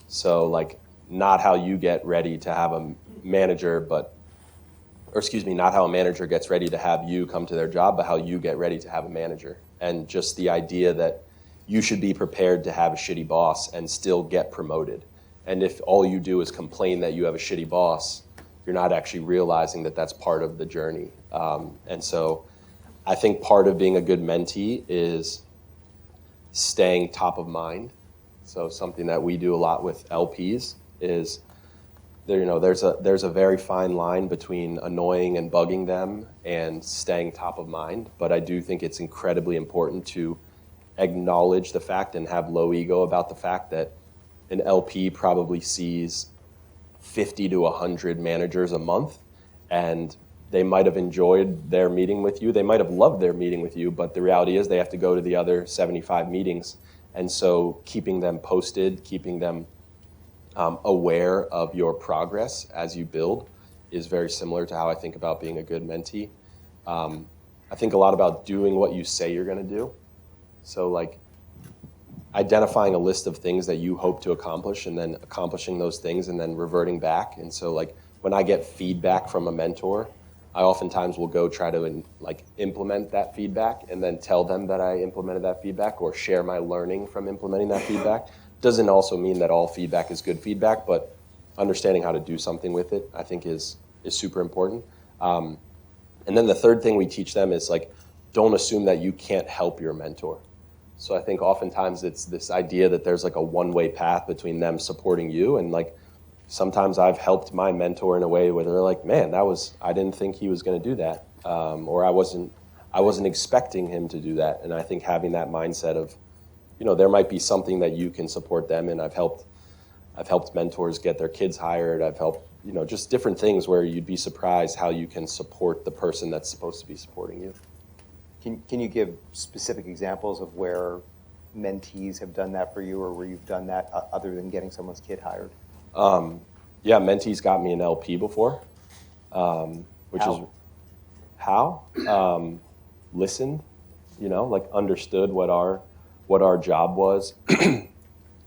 So like not how you get ready to have a manager, not how a manager gets ready to have you come to their job, but how you get ready to have a manager. And just the idea that you should be prepared to have a shitty boss and still get promoted. And if all you do is complain that you have a shitty boss, you're not actually realizing that that's part of the journey. And so I think part of being a good mentee is staying top of mind. So something that we do a lot with LPs is there's a very fine line between annoying and bugging them and staying top of mind. But I do think it's incredibly important to acknowledge the fact and have low ego about the fact that an LP probably sees 50 to 100 managers a month, and they might have enjoyed their meeting with you. They might have loved their meeting with you, but the reality is they have to go to the other 75 meetings. And so keeping them posted, keeping them aware of your progress as you build is very similar to how I think about being a good mentee. I think a lot about doing what you say you're going to do. So like identifying a list of things that you hope to accomplish and then accomplishing those things and then reverting back. And so like when I get feedback from a mentor, I oftentimes will go try to implement that feedback and then tell them that I implemented that feedback or share my learning from implementing that feedback. Doesn't also mean that all feedback is good feedback, but understanding how to do something with it, I think is super important. And then the third thing we teach them is don't assume that you can't help your mentor. So I think oftentimes it's this idea that there's a one-way path between them supporting you, and sometimes I've helped my mentor in a way where they're like, man, I didn't think he was going to do that, or I wasn't expecting him to do that. And I think having that mindset of, there might be something that you can support them in. I've helped mentors get their kids hired. I've helped, just different things where you'd be surprised how you can support the person that's supposed to be supporting you. Can you give specific examples of where mentees have done that for you, or where you've done that other than getting someone's kid hired? Mentees got me an LP before, which How? is how listened, understood what our job was.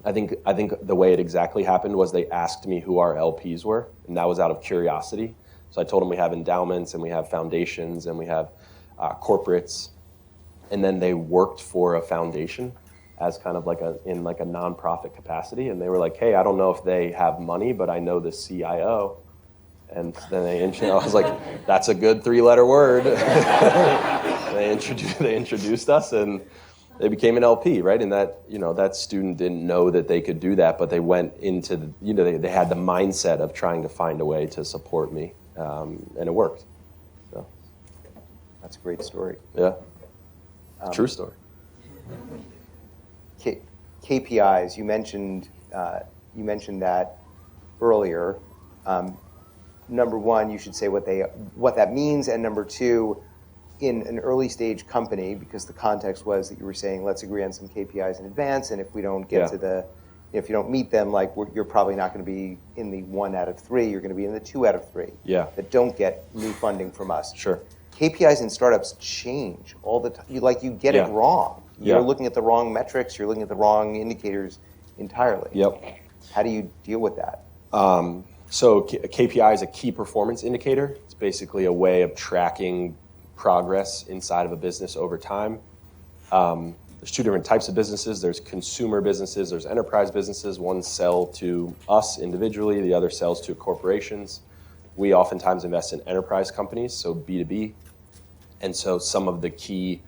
I think the way it exactly happened was they asked me who our LPs were, and that was out of curiosity. So I told them we have endowments and we have foundations and we have corporates, and then they worked for a foundation as kind of in a nonprofit capacity, and they were like, hey, I don't know if they have money, but I know the CIO. And then I was like, that's a good 3-letter word. They introduced us, and they became an LP, right? And that student didn't know that they could do that, but they went into they had the mindset of trying to find a way to support me, and it worked. So That's a great story. yeah, true story. KPIs, you mentioned that earlier. Number one, you should say what that means, and number two, in an early stage company, because the context was that you were saying let's agree on some KPIs in advance, and if we don't get if you don't meet them, you're probably not going to be in the 1 out of 3. You're going to be in the 2 out of 3 that don't get new funding from us. Sure. KPIs in startups change all the time. You get it wrong. You're looking at the wrong metrics. You're looking at the wrong indicators entirely. Yep. How do you deal with that? So a KPI is a key performance indicator. It's basically a way of tracking progress inside of a business over time. There's 2 different types of businesses. There's consumer businesses, there's enterprise businesses. One sell to us individually, the other sells to corporations. We oftentimes invest in enterprise companies, so B2B. And so some of the key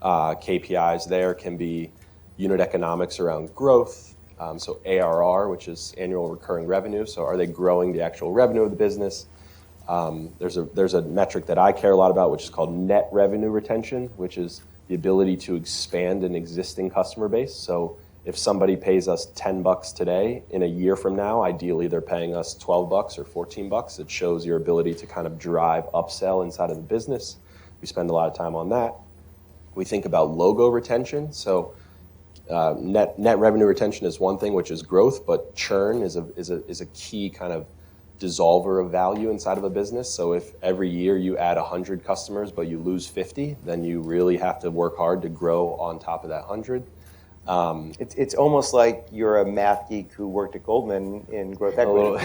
KPIs there can be unit economics around growth, so ARR, which is annual recurring revenue. So are they growing the actual revenue of the business? There's a metric that I care a lot about, which is called net revenue retention, which is the ability to expand an existing customer base. So if somebody pays us $10 today, in a year from now, ideally they're paying us $12 or $14. It shows your ability to kind of drive upsell inside of the business. We spend a lot of time on that. We think about logo retention. So net revenue retention is one thing, which is growth, but churn is a key kind of dissolver of value inside of a business. So if every year you add 100 customers, but you lose 50, then you really have to work hard to grow on top of that 100. It's almost like you're a math geek who worked at Goldman in growth equity.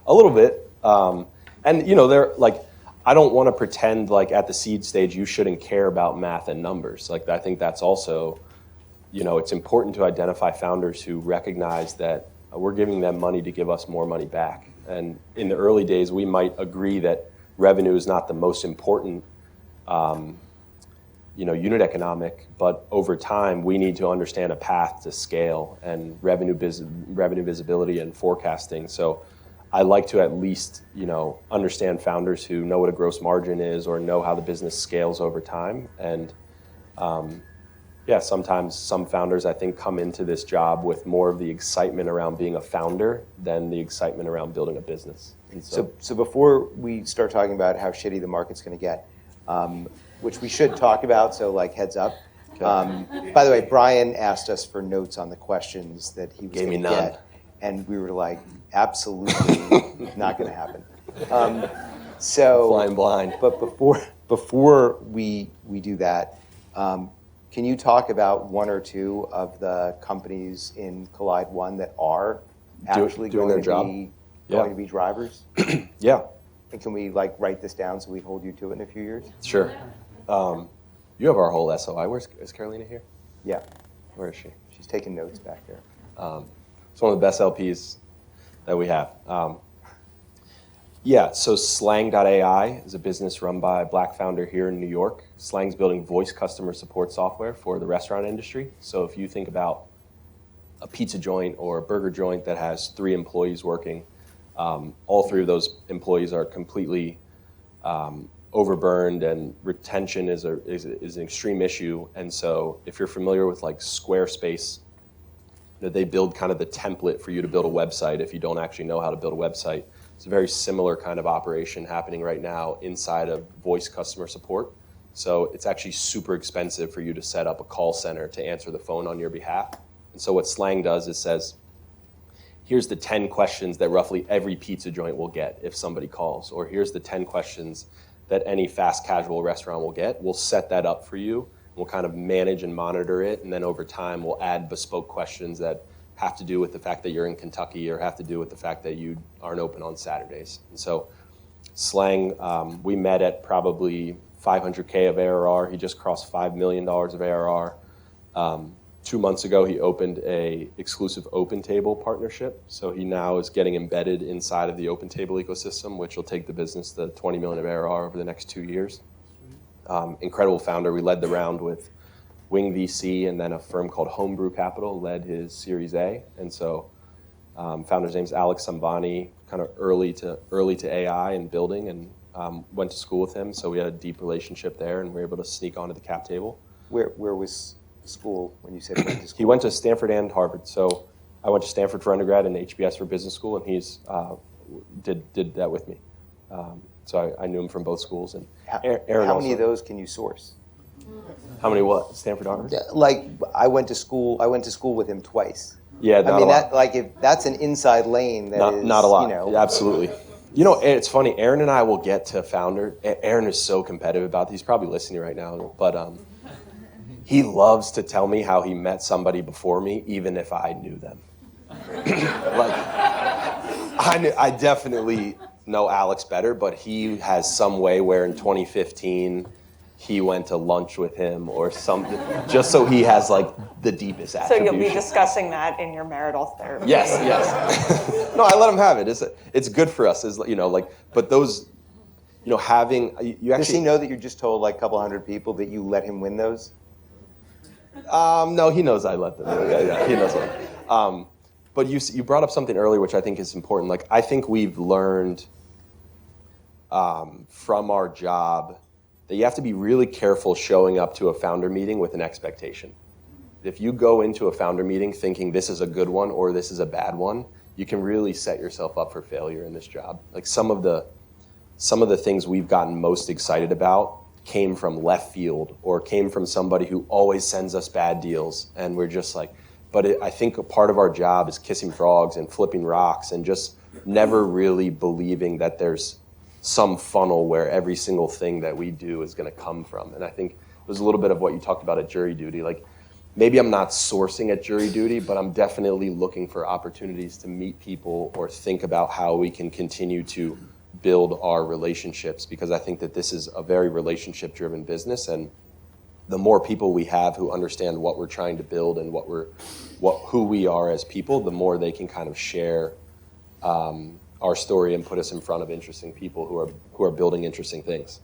A little bit. And they're like, I don't want to pretend like at the seed stage you shouldn't care about math and numbers. Like, I think that's also, it's important to identify founders who recognize that we're giving them money to give us more money back. And in the early days, we might agree that revenue is not the most important, unit economic, but over time, we need to understand a path to scale and revenue visibility and forecasting. So I like to at least, understand founders who know what a gross margin is or know how the business scales over time. And sometimes some founders, I think, come into this job with more of the excitement around being a founder than the excitement around building a business. And so before we start talking about how shitty the market's going to get, which we should talk about, so like heads up. Okay. By the way, Brian asked us for notes on the questions that he was going to get. And we were like, absolutely not going to happen. Flying blind. But before we do that, can you talk about one or two of the companies in Collide One that are actually doing their job? Going to be drivers? Yeah. And can we write this down so we hold you to it in a few years? Sure. You have our whole SOI. Is Carolina here? Yeah. Where is she? She's taking notes back there. It's one of the best LPs that we have. So Slang.ai is a business run by a Black founder here in New York. Slang's building voice customer support software for the restaurant industry. So if you think about a pizza joint or a burger joint that has 3 employees working, all 3 of those employees are completely overburned, and retention is an extreme issue. And so if you're familiar with like Squarespace, they build kind of the template for you to build a website if you don't actually know how to build a website. It's a very similar kind of operation happening right now inside of voice customer support. So it's actually super expensive for you to set up a call center to answer the phone on your behalf. And so what Slang does is says, here's the 10 questions that roughly every pizza joint will get if somebody calls, or here's the 10 questions that any fast casual restaurant will get. We'll set that up for you. We'll kind of manage and monitor it, and then over time we'll add bespoke questions that have to do with the fact that you're in Kentucky or have to do with the fact that you aren't open on Saturdays. And so Slang, we met at probably 500K of ARR. He just crossed $5 million of ARR. 2 months ago, he opened a exclusive OpenTable partnership. So he now is getting embedded inside of the OpenTable ecosystem, which will take the business to 20 million of ARR over the next 2 years. Incredible founder. We led the round with Wing VC, and then a firm called Homebrew Capital led his Series A. And so founder's name's Alex Sambani, kind of early to AI and building, and went to school with him. So we had a deep relationship there, and we were able to sneak onto the cap table. Where was school when you said he went to school? He went to Stanford and Harvard. So I went to Stanford for undergrad and HBS for business school, and he's did that with me. So I knew him from both schools. And Aaron how also. many of those can you source? How many what? Stanford, Harvard? Like I went to school with him twice. Yeah, not a lot. If that's an inside lane, not a lot. Absolutely. It's funny. Aaron and I will get to founder. Aaron is so competitive about this. He's probably listening right now, but he loves to tell me how he met somebody before me, even if I knew them. I definitely know Alex better, but he has some way where in 2015 he went to lunch with him or something, just so he has the deepest attribution. So you'll be discussing that in your marital therapy. Yes. No, I let him have it. It's good for us. But those, having you actually. Does he know that you just told a couple hundred people that you let him win those? No, he knows I let them. Yeah, he knows what. But you brought up something earlier, which I think is important. I think we've learned from our job that you have to be really careful showing up to a founder meeting with an expectation. If you go into a founder meeting thinking this is a good one or this is a bad one, you can really set yourself up for failure in this job. Some of the things we've gotten most excited about came from left field or came from somebody who always sends us bad deals. And we're just like, I think a part of our job is kissing frogs and flipping rocks and just never really believing that there's some funnel where every single thing that we do is going to come from. And I think it was a little bit of what you talked about at jury duty. Like, maybe I'm not sourcing at jury duty, but I'm definitely looking for opportunities to meet people or think about how we can continue to build our relationships, because I think that this is a very relationship-driven business, and the more people we have who understand what we're trying to build and who we are as people, the more they can kind of share our story and put us in front of interesting people who are building interesting things.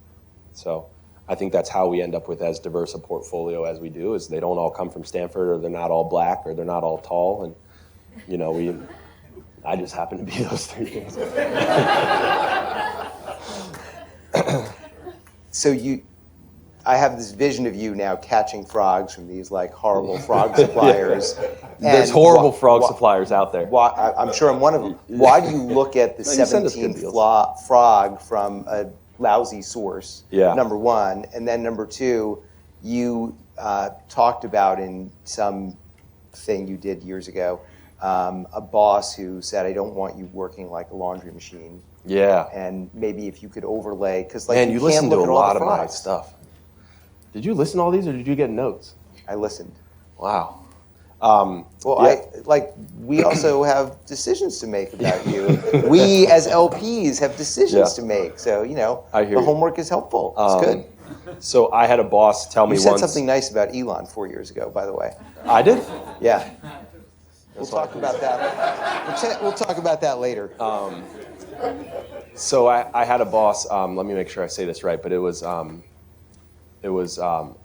So I think that's how we end up with as diverse a portfolio as we do, is they don't all come from Stanford, or they're not all black, or they're not all tall, and I just happen to be those three things. So I have this vision of you now catching frogs from these like horrible frog suppliers. There's horrible frog suppliers out there. I'm sure I'm one of them. Why do you look at the 17th frog from a lousy source, number one? And then number two, you talked about in some thing you did years ago, a boss who said, I don't want you working like a laundry machine. Yeah. And maybe if you could overlay, because like, man, you listen to a lot of my frogs. stuff. Did you listen to all these, or did you get notes? I listened. Wow. We also have decisions to make about you. We as LPs have decisions to make. So, the homework is helpful. It's good. So I had a boss tell me once. You said something nice about Elon 4 years ago, by the way. I did? Yeah. We'll talk about that. We'll talk about that later. So I had a boss, let me make sure I say this right, but it was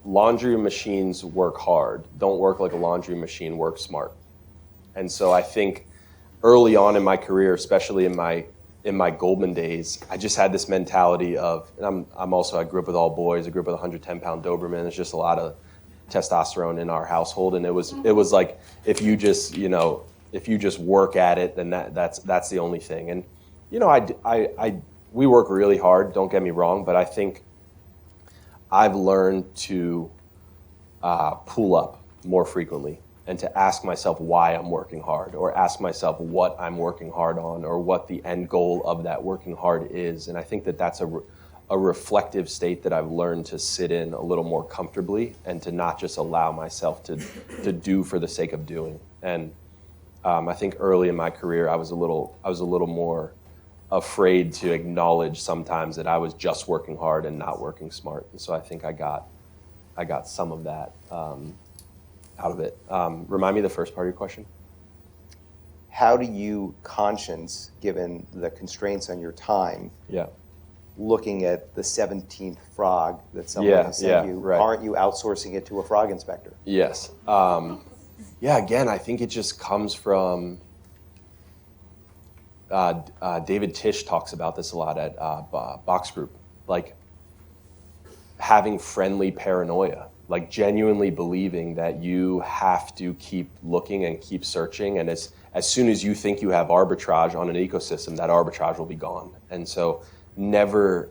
laundry machines work hard. Don't work like a laundry machine, work smart. And so I think early on in my career, especially in my Goldman days, I just had this mentality of, and I grew up with all boys. I grew up with a 110-pound Doberman. There's just a lot of testosterone in our household, and it was like, if you just work at it, then that's the only thing. And we work really hard, don't get me wrong, but I think I've learned to pull up more frequently and to ask myself why I'm working hard, or ask myself what I'm working hard on, or what the end goal of that working hard is. And I think that that's a reflective state that I've learned to sit in a little more comfortably, and to not just allow myself to do for the sake of doing. And I think early in my career, I was a little more afraid to acknowledge sometimes that I was just working hard and not working smart. And so I think I got some of that out of it. Remind me the first part of your question. How do you conscience, given the constraints on your time, looking at the 17th frog that someone has sent you, aren't you outsourcing it to a frog inspector? Yes. Again, I think it just comes from, David Tisch talks about this a lot at Box Group, like having friendly paranoia, like genuinely believing that you have to keep looking and keep searching, and as soon as you think you have arbitrage on an ecosystem, that arbitrage will be gone. And so never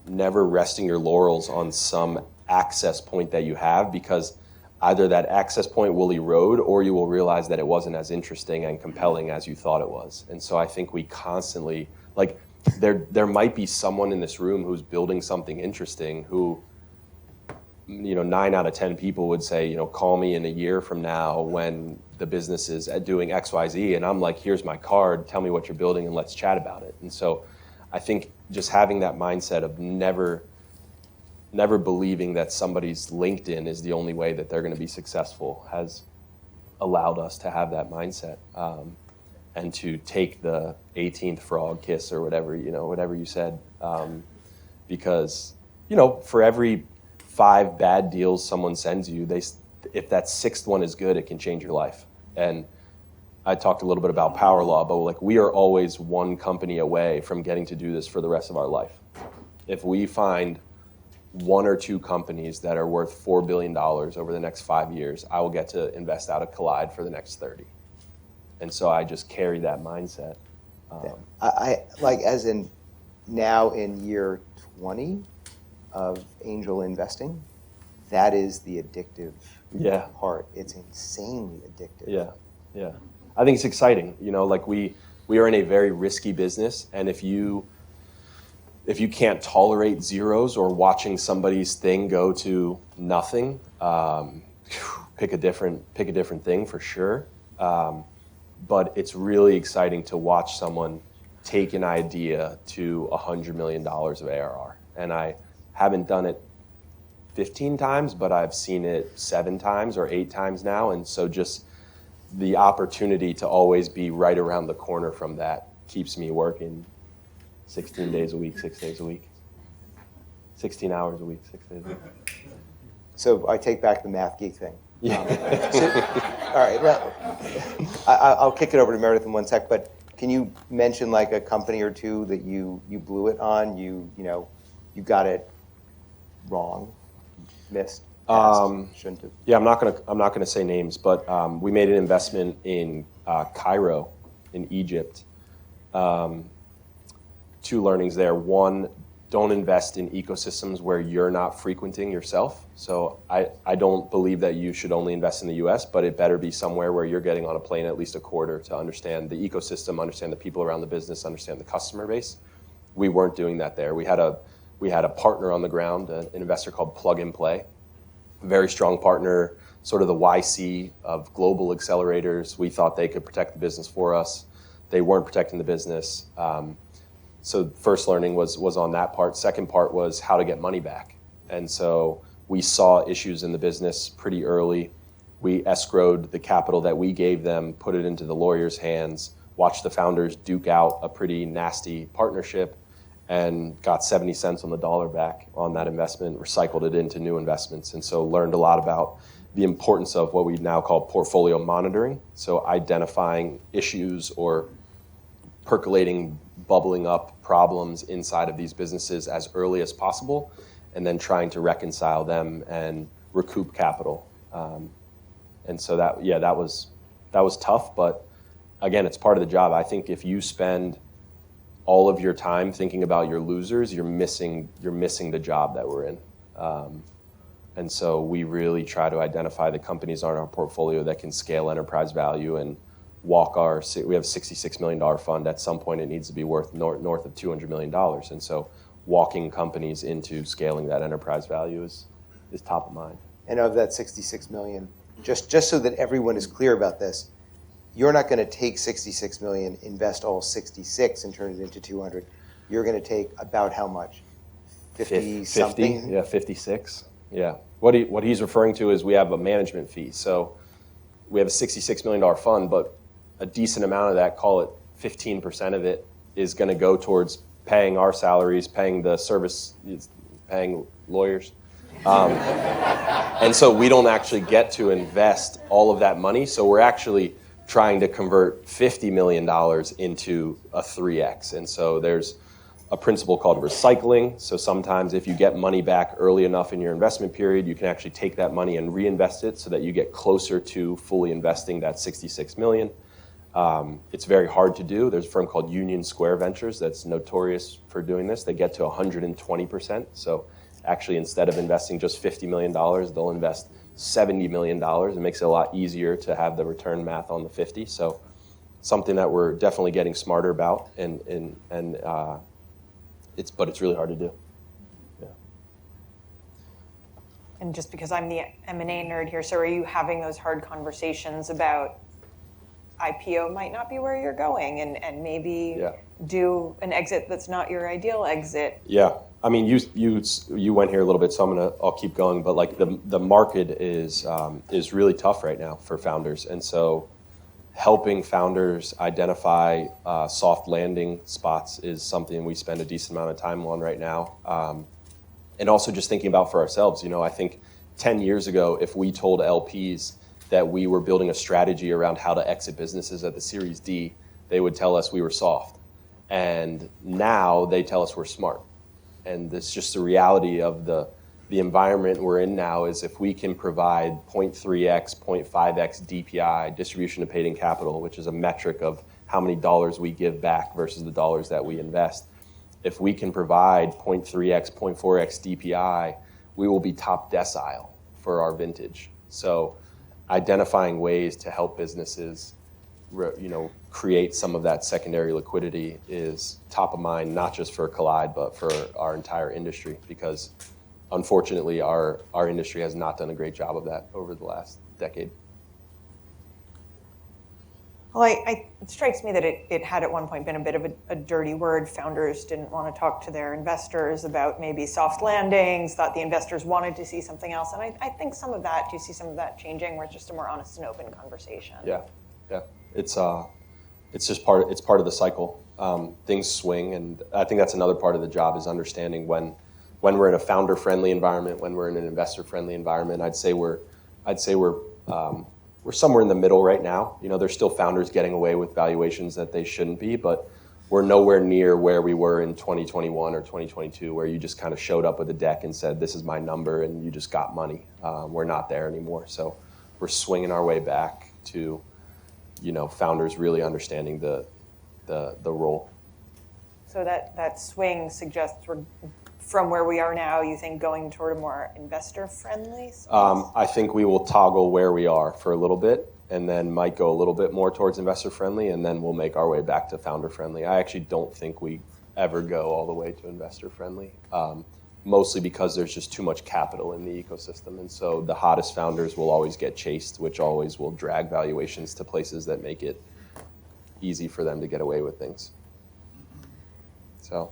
resting your laurels on some access point that you have, because either that access point will erode, or you will realize that it wasn't as interesting and compelling as you thought it was. And so I think we constantly, like, there might be someone in this room who's building something interesting who, 9 out of 10 people would say, call me in a year from now when the business is doing X, Y, Z. And I'm like, here's my card, tell me what you're building and let's chat about it. And so I think just having that mindset of never believing that somebody's LinkedIn is the only way that they're going to be successful has allowed us to have that mindset, and to take the 18th frog kiss, or whatever you said, because for every 5 bad deals someone sends you, if that 6th one is good, it can change your life. And I talked a little bit about power law, but like, we are always one company away from getting to do this for the rest of our life. If we find 1 or 2 companies that are worth $4 billion over the next 5 years, I will get to invest out of Collide for the next 30. And so I just carry that mindset. I like, as in now in year 20, of angel investing, that is the addictive Yeah. part. It's insanely addictive. Yeah, yeah. I think it's exciting. You know, like we are in a very risky business, and if you can't tolerate zeros or watching somebody's thing go to nothing, pick a different thing for sure. But it's really exciting to watch someone take an idea to $100 million of ARR, and I haven't done it 15 times, but I've seen it 7 times or 8 times now. And so just the opportunity to always be right around the corner from that keeps me working 16 days a week, 6 days a week, 16 hours a week, 6 days a week. So I take back the math geek thing. Yeah. All right, well, I'll kick it over to Meredith in one sec, but can you mention like a company or two that you blew it on, you got it wrong, missed, passed, shouldn't have? Yeah, I'm not gonna say names, but we made an investment in Cairo, in Egypt. 2 learnings there. One, don't invest in ecosystems where you're not frequenting yourself. So I don't believe that you should only invest in the US, but it better be somewhere where you're getting on a plane at least a quarter to understand the ecosystem, understand the people around the business, understand the customer base. We weren't doing that there. We had a partner on the ground, an investor called Plug and Play, a very strong partner, sort of the YC of global accelerators. We thought they could protect the business for us. They weren't protecting the business. So first learning was on that part. Second part was how to get money back. And so we saw issues in the business pretty early. We escrowed the capital that we gave them, put it into the lawyers' hands, watched the founders duke out a pretty nasty partnership, and got 70 cents on the dollar back on that investment, recycled it into new investments. And so learned a lot about the importance of what we now call portfolio monitoring. So identifying issues or percolating, bubbling up problems inside of these businesses as early as possible, and then trying to reconcile them and recoup capital. And so that was tough, but again, it's part of the job. I think if you spend all of your time thinking about your losers, you're missing the job that we're in. And so we really try to identify the companies on our portfolio that can scale enterprise value and we have a $66 million fund. At some point, it needs to be worth north of $200 million. And so walking companies into scaling that enterprise value is top of mind. And of that 66 million, just so that everyone is clear about this, you're not going to take 66 million, invest all 66 and turn it into 200. You're going to take about how much? 50 something? Yeah, 56. Yeah. What he's referring to is we have a management fee. So we have a $66 million fund, but a decent amount of that, call it 15% of it, is going to go towards paying our salaries, paying the service, paying lawyers. And so we don't actually get to invest all of that money. So we're actually trying to convert $50 million into a 3x. And so there's a principle called recycling. So sometimes if you get money back early enough in your investment period, you can actually take that money and reinvest it so that you get closer to fully investing that 66 million. It's very hard to do. There's a firm called Union Square Ventures that's notorious for doing this. They get to 120%. So actually, instead of investing just $50 million, they'll invest $70 million. It makes it a lot easier to have the return math on the 50. So something that we're definitely getting smarter about, but it's really hard to do. Yeah. And just because I'm the M&A nerd here, so are you having those hard conversations about IPO might not be where you're going and maybe do an exit that's not your ideal exit? Yeah. I mean, you went here a little bit, so I'll keep going. But like the market is really tough right now for founders, and so helping founders identify soft landing spots is something we spend a decent amount of time on right now, and also just thinking about for ourselves. You know, I think 10 years ago, if we told LPs that we were building a strategy around how to exit businesses at the Series D, they would tell us we were soft, and now they tell us we're smart. And it's just the reality of the environment we're in now is if we can provide 0.3x, 0.5x DPI, distribution to paid in capital, which is a metric of how many dollars we give back versus the dollars that we invest, if we can provide 0.3x, 0.4x DPI, we will be top decile for our vintage. So identifying ways to help businesses create some of that secondary liquidity is top of mind, not just for Collide, but for our entire industry, because unfortunately our industry has not done a great job of that over the last decade. Well, it strikes me that it had at one point been a bit of a dirty word. Founders didn't want to talk to their investors about maybe soft landings, thought the investors wanted to see something else. And I think some of that, do you see some of that changing where it's just a more honest and open conversation? Yeah. It's just part of the cycle. Things swing, and I think that's another part of the job is understanding when we're in a founder-friendly environment, when we're in an investor-friendly environment. I'd say we're somewhere in the middle right now. There's still founders getting away with valuations that they shouldn't be, but we're nowhere near where we were in 2021 or 2022, where you just kind of showed up with a deck and said, this is my number, and you just got money. We're not there anymore. So we're swinging our way back to, founders really understanding the role. So that swing suggests we're, from where we are now, you think going toward a more investor-friendly space? I think we will toggle where we are for a little bit, and then might go a little bit more towards investor-friendly, and then we'll make our way back to founder-friendly. I actually don't think we ever go all the way to investor-friendly, mostly because there's just too much capital in the ecosystem. And so the hottest founders will always get chased, which always will drag valuations to places that make it easy for them to get away with things. So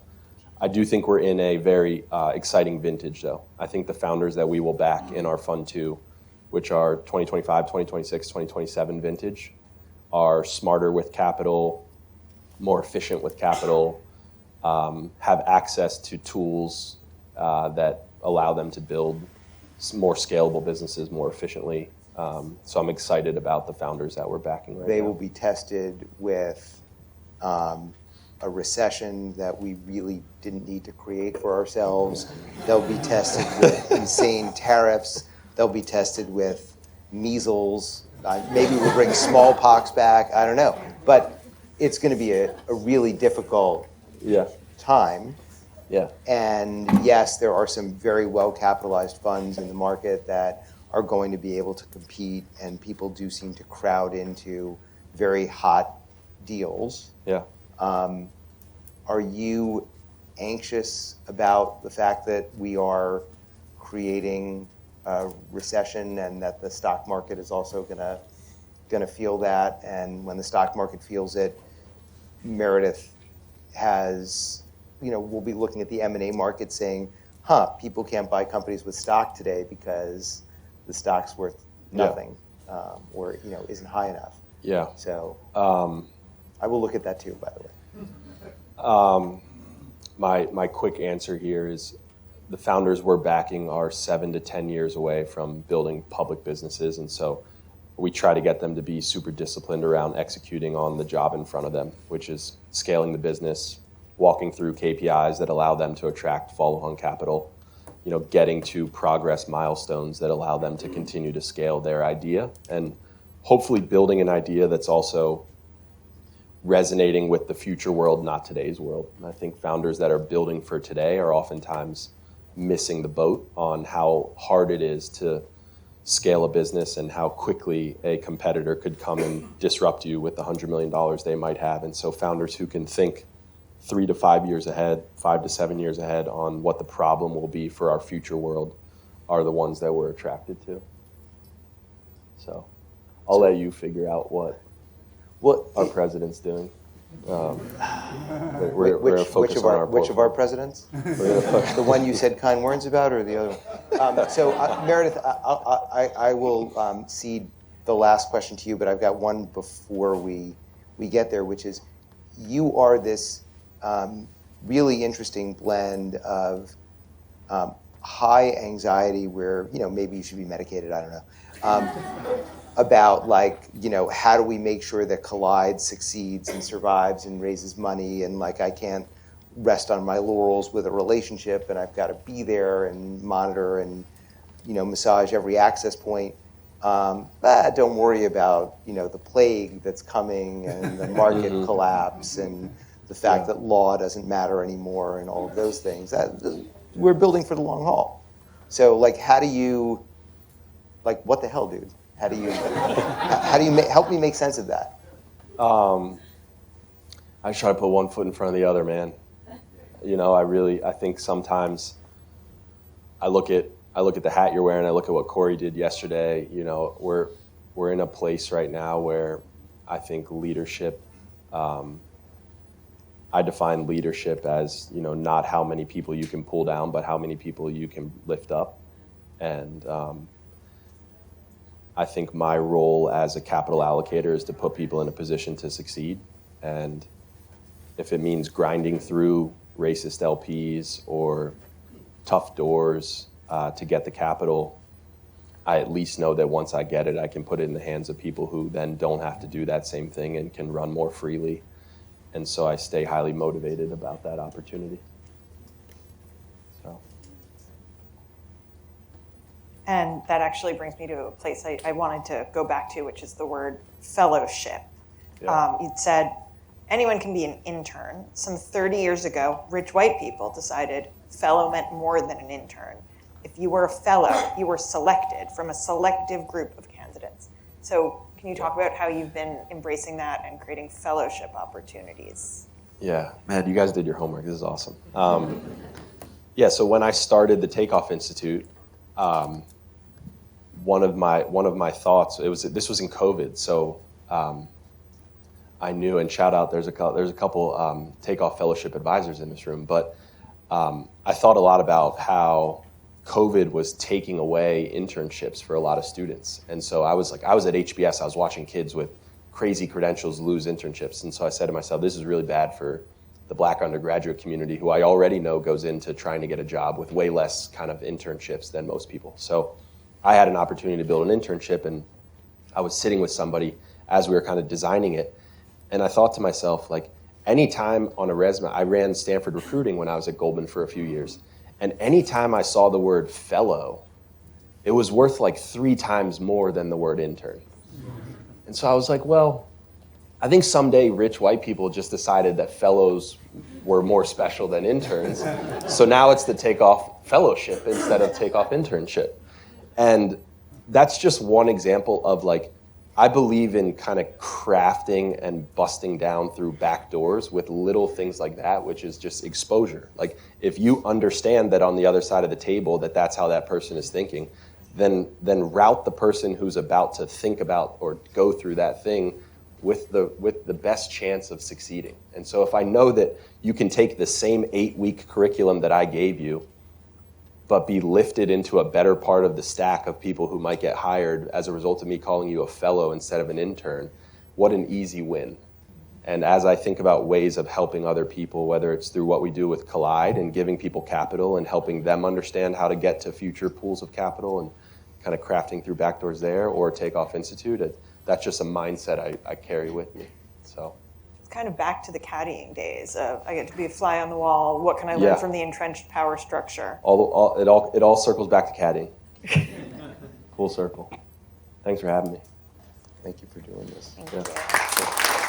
I do think we're in a very exciting vintage, though. I think the founders that we will back in our Fund 2, which are 2025, 2026, 2027 vintage, are smarter with capital, more efficient with capital, have access to tools that allow them to build more scalable businesses more efficiently. So I'm excited about the founders that we're backing right now. They will be tested with a recession that we really didn't need to create for ourselves. They'll be tested with insane tariffs. They'll be tested with measles. Maybe we'll bring smallpox back. I don't know. But it's going to be a really difficult time. Yeah. And yes, there are some very well-capitalized funds in the market that are going to be able to compete, and people do seem to crowd into very hot deals. Yeah. Are you anxious about the fact that we are creating a recession and that the stock market is also gonna feel that? And when the stock market feels it, Meredith has, we'll be looking at the M&A market saying, people can't buy companies with stock today because the stock's worth nothing, or isn't high enough. Yeah. So I will look at that too, by the way. My quick answer here is the founders we're backing are 7 to 10 years away from building public businesses, and so we try to get them to be super disciplined around executing on the job in front of them, which is scaling the business, walking through KPIs that allow them to attract follow-on capital, getting to progress milestones that allow them to continue to scale their idea, and hopefully building an idea that's also resonating with the future world, not today's world. And I think founders that are building for today are oftentimes missing the boat on how hard it is to scale a business and how quickly a competitor could come and disrupt you with the $100 million they might have. And so founders who can think 3 to 5 years ahead, 5 to 7 years ahead on what the problem will be for our future world are the ones that we're attracted to. So I'll let you figure out what our president's doing. We're focused on our which of our presidents? The one you said kind words about, or the other one? So Meredith, I will cede the last question to you, but I've got one before we get there, which is, you are this really interesting blend of high anxiety, where maybe you should be medicated, I don't know, about how do we make sure that Collide succeeds and survives and raises money, and I can't rest on my laurels with a relationship, and I've got to be there and monitor and massage every access point. But don't worry about the plague that's coming and the market collapse and the the fact that law doesn't matter anymore and all of those things. We're building for the long haul. So like, how do you, like, what the hell, dude? How do you help me make sense of that? I just try to put one foot in front of the other, man. You know, I think sometimes I look at the hat you're wearing, I look at what Corey did yesterday. You know, we're in a place right now where I think leadership, I define leadership as, you know, not how many people you can pull down, but how many people you can lift up. And I think my role as a capital allocator is to put people in a position to succeed. And if it means grinding through racist LPs or tough doors to get the capital, I at least know that once I get it, I can put it in the hands of people who then don't have to do that same thing and can run more freely. And so I stay highly motivated about that opportunity. So. And that actually brings me to a place I wanted to go back to, which is the word fellowship. Yeah. You'd said anyone can be an intern. Some 30 years ago, rich white people decided fellow meant more than an intern. If you were a fellow, you were selected from a selective group of candidates. So can you talk about how you've been embracing that and creating fellowship opportunities? Yeah, man, you guys did your homework. This is awesome. Yeah, so when I started the Takeoff Institute, one of my thoughts, this was in COVID, so I knew, and shout out, there's a couple Takeoff Fellowship advisors in this room, but I thought a lot about how COVID was taking away internships for a lot of students. And so I was at HBS, I was watching kids with crazy credentials lose internships. And so I said to myself, this is really bad for the Black undergraduate community, who I already know goes into trying to get a job with way less kind of internships than most people. So I had an opportunity to build an internship, and I was sitting with somebody as we were kind of designing it. And I thought to myself, like, anytime on a resume, I ran Stanford recruiting when I was at Goldman for a few years. And anytime I saw the word fellow, it was worth like 3 times more than the word intern. And so I was like, well, I think someday rich white people just decided that fellows were more special than interns. So now it's the Takeoff Fellowship instead of Takeoff Internship. And that's just one example of, like, I believe in kind of crafting and busting down through back doors with little things like that, which is just exposure. Like, if you understand that on the other side of the table that that's how that person is thinking, then route the person who's about to think about or go through that thing with the best chance of succeeding. And so if I know that you can take the same 8-week curriculum that I gave you, but be lifted into a better part of the stack of people who might get hired as a result of me calling you a fellow instead of an intern, what an easy win. And as I think about ways of helping other people, whether it's through what we do with Collide and giving people capital and helping them understand how to get to future pools of capital and kind of crafting through backdoors there, or Takeoff Institute, that's just a mindset I carry with me. So. Kind of back to the caddying days of, I get to be a fly on the wall. What can I learn from the entrenched power structure? It all circles back to caddying. Full circle. Thanks for having me. Thank you for doing this. Thank you.